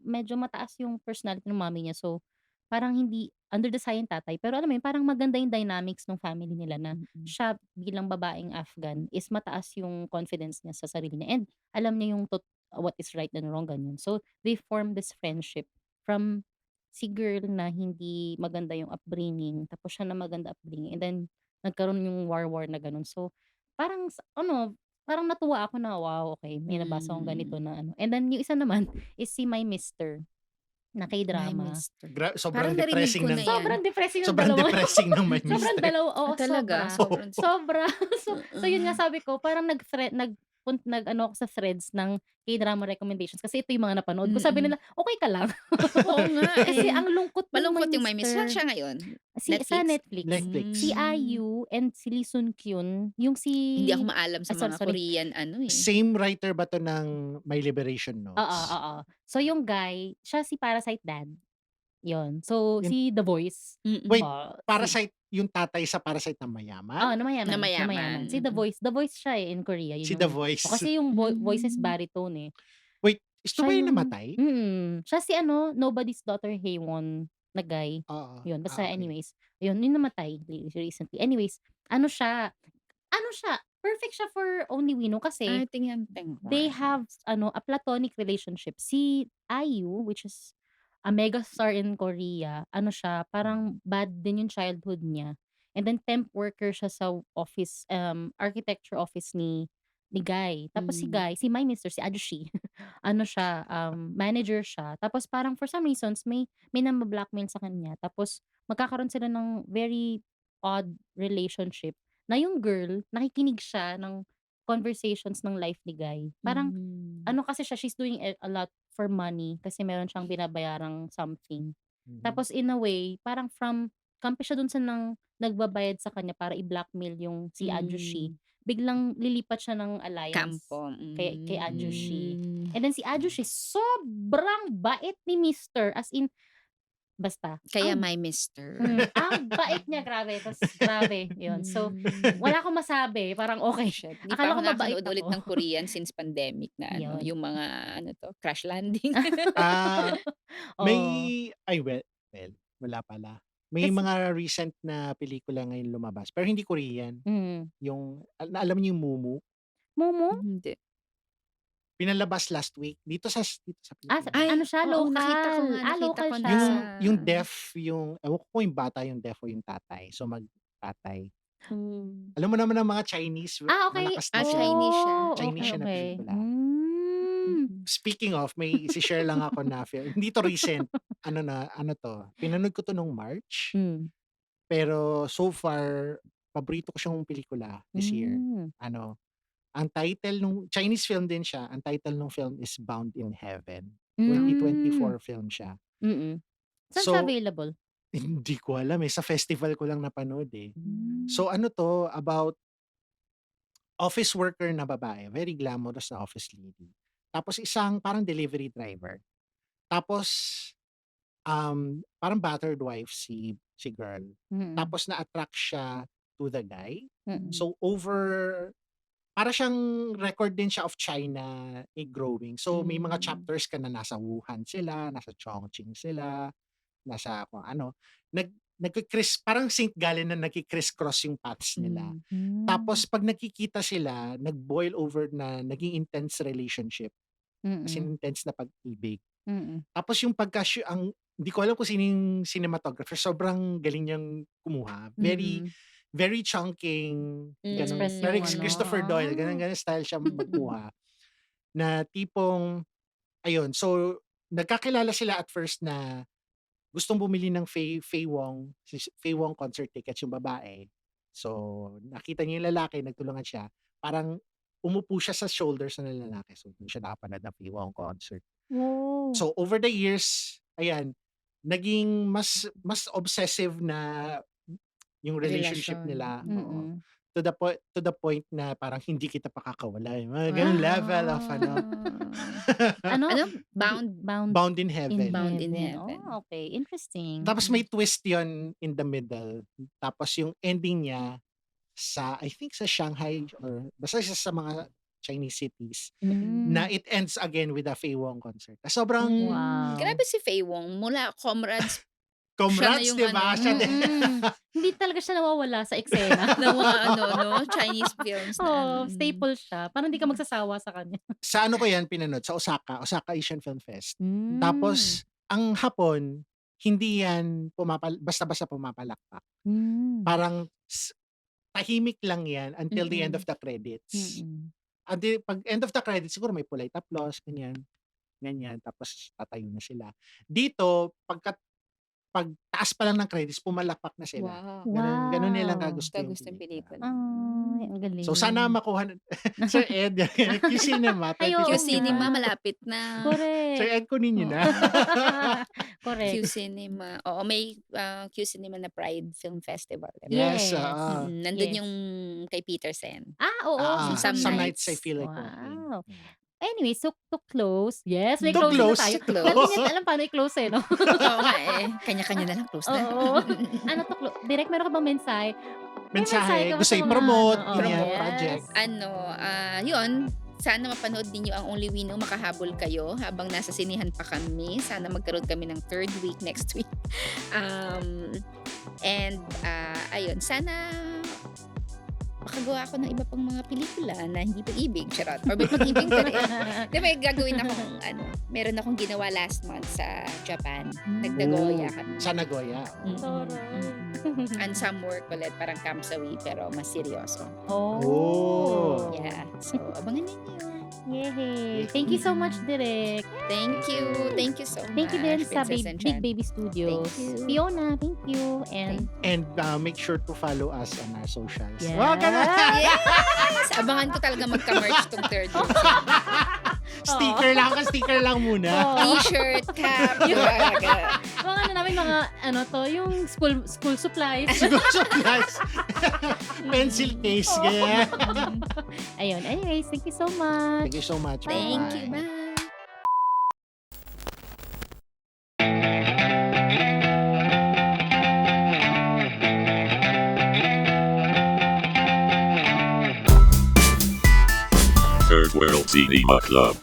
medyo mataas yung personality ng mommy niya. So, parang hindi under the sign tatay, pero alam mo yun, parang maganda yung dynamics ng family nila na Mm. siya bilang babaeng Afghan is mataas yung confidence niya sa sarili niya and alam niya yung what is right and wrong, ganyan. So, they form this friendship from si girl na hindi maganda yung upbringing, tapos siya na maganda upbringing, and then nagkaroon yung war na gano'n. So, parang ano, parang natuwa ako na, wow, okay, may nabasa akong Hmm. ganito na ano. And then yung isa naman is si My Mister na My K-drama. Mister. Sobrang Parang narinig depressing ko ng na 'yan. Sobrang depressing ng sobrang dalawang depressing ng My sobrang Mister. dalawa, oo, Talaga? sobra. Sobrang Sobra. So yun nga oo. sabi ko, parang nag-ano ako sa threads ng K-drama recommendations kasi ito yung mga napanood ko. Sabi Mm. nila, "Okey ka lang?" Oo nga, Kasi eh. ang lungkot nung My Malungkot yung My Miss. Saan Mister. siya ngayon? Sa Netflix? Netflix, si Netflix. IU and si Lee Sun Kyun, yung Hindi ako si maalam sa sorry, mga sorry. Korean ano, eh. Same writer ba 'to ng My Liberation Oo, Notes? oo. So yung guy, siya si Parasite Dad, yun. So Yung si The Voice, wait, Mm. si Parasite yung tatay sa Parasite na mayaman? na Na mayaman, na mayaman, mayaman. Si The Voice siya, eh, in Korea, Si yun The yung Voice. kasi yung voice is Hmm. baritone, eh. Wait, ito Siya ba yung yung namatay? siya si ano, Nobody's Daughter Haewon na guy. Oo, Yun, basta okey. anyways, ayun, yung namatay recently. Anyways, ano siya, perfect siya for Only We Know kasi Tingnan ko nga they siya. have ano, a platonic relationship. Si IU, which is a megastar in Korea, ano siya, Mm. parang bad din yung childhood niya. And then temp worker siya sa office, architecture office ni Guy. Tapos si Hmm. Guy, si My Mister, si Ajushi, ano siya, manager siya. Tapos parang for some reasons may namba-blackmail sa kanya. Tapos magkakaroon sila ng very odd relationship na yung girl, nakikinig siya ng conversations ng life ni Guy. Parang Hmm. ano kasi siya, she's doing a lot for money kasi meron siyang binabayarang something. Mhm. Tapos in a way, parang kampi siya dun sa nagbabayad sa kanya para i-blackmail yung si Ajushi. Hmm. Biglang lilipat siya ng alliance Kampo. kay Ajushi. Hmm. And then si Ajushi, sobrang bait ni Mister. As in, basta. Kaya My Mister. Ang bait niya, grabe. Grabe. Yun. So, Hmm. wala akong masabi. Parang okay. Shit, hindi pa Akala ako ko mabait nakakanood ulit ako. ng Korean since pandemic na ano, Yun. yung mga crash landing. Ah, may Oo. well, wala pala. May Kasi mga recent na pelikula ngayon lumabas pero hindi Korean. Yung alam niyo yung Mumu? Momo? Hindi. Pinalabas last week dito sa Pilipinas. Ay, Ano siya, oo, nakita ko local. nga, nakita Local ko na siya. sa Yung deaf, yung ewan ko kung yung bata yung deaf o yung tatay. So magtatay. Hmm. Alam mo naman ang mga Chinese, Okay. malakas na sila. Chinese siya. Chinese Okay, siya na okay. pelikula. Mhm. Speaking of, may share lang ako na film. Hindi to recent. Ano to? Pinanood ko to nung March. Pero so far, paborito ko siyang pelikula this year. Ano, ang title nung Chinese film din siya. Ang title nung film is Bound in Heaven. 2024 film siya. Saan siya So, available? hindi ko alam eh. Sa festival ko lang napanood eh. Hmm. So ano to, about office worker na babae. Very glamorous na office lady. Tapos isang parang delivery driver. Tapos parang battered wife si girl. Tapos na-attract siya to the guy. So para siyang record din siya of China growing. So may mga chapters ka na nasa Wuhan sila, nasa Chongqing sila, nasa kung ano. Parang St. Gallen na nagki-criss-cross yung paths nila. Tapos pag nagkikita sila, nag-boil over na naging intense relationship. As in intense na pag-ibig. Tapos yung hindi ko alam kung sino yung cinematographer. Sobrang galing niyang kumuha. Very, very chunking. Ganun. Express Very yung ano. Christopher Doyle. Ganun style siya magkuha. Na tipong, ayun. So, nagkakilala sila at first na gustong bumili ng Faye Wong concert tickets yung babae. So, nakita niya yung lalaki, nagtulungan siya. Parang umupo siya sa shoulders ng lalaki. So, doon siya nakapanood ng Faye Wong concert. Wow. So, over the years, ayan, naging mas obsessive na yung relationship Relasyon. nila. Mm. Oo. To the point na parang hindi kita pakakawala. Yung mga ganung level of Ano? Bound in Heaven. Bound in Heaven. Oh, okay. Interesting. Tapos may twist yon in the middle. Tapos yung ending niya I think sa Shanghai or basta sa mga Chinese cities na it ends again with a Faye Wong concert. Sobrang Wow. Grabe si Faye Wong. Mula Comrades, Comrades, yung diba? ano. Siya din. Hindi talaga siya nawawala sa eksena. ng mga Chinese films na. Staple siya. Parang hindi ka magsasawa sa kanya. Sa ano ko yan pinanood? Sa Osaka Asian Film Fest. Tapos, ang hapon, hindi yan basta-basta pumapalakpak. Parang tahimik lang yan until the end of the credits. Pag end of the credits, siguro may polite applause, ganyan. Tapos tatayo na sila. Dito, pag taas pa lang ng credits, pumalakpak na sila. Wow. Ganun nilang kagusto yung pelikula. Ay, ang galing. So sana makuha Sir Ed, Q-Cinema. Q-Cinema, malapit na. Correct. Sir Ed, kunin nyo na. Correct. Q-Cinema. Oo, may Q-Cinema na Pride Film Festival. Diba? Yes. Nandun Yes. yung kay Peter Sen. Oo. Some Some nights. nights I feel like Wow. walking. Anyway, so to close. Yes, may To close na close. tayo. To close. Hindi niya alam paano i-close no? Oo nga eh. Kanya-kanya na lang, close na. Oo. Direct, meron ka bang mensahe? May Mensahe, ka ba gusto sa mga i-promote, yes. project. Yun, sana mapanood ninyo ang Only We Know, makahabol kayo habang nasa sinihan pa kami. Sana magkaroon kami ng third week next week. Ayun, sana makagawa ako ng iba pang mga pelikula na hindi pag-ibig, charot. Or may pag-ibig pa rin. Di may gagawin akong, meron akong ginawa last month sa Japan. Nagdagoya kami. Sa Nagoya. And some work ulit, parang Kamsawi, pero mas seryoso. Oh. Yeah. So, abangan ninyo. Yay! Thank you so much, Direk. Thank you. Thank you so much. Thank you din sa Princess Big Enchanted. Baby Studios. Thank you. Fiona, thank you. And And make sure to follow us on our socials. Yeah. Wow, ganun. Yes! Abangan ko talaga magka-merch tong third year. Sticker lang muna. T-shirt, cap, ganun. mga ano namin, mga ano to, yung school supplies. Supplies. Pencil case, ganyan. Ayun, anyways, thank you so much. Thank you so much. Thank you. Bye. Bye. Third World Cinema Club.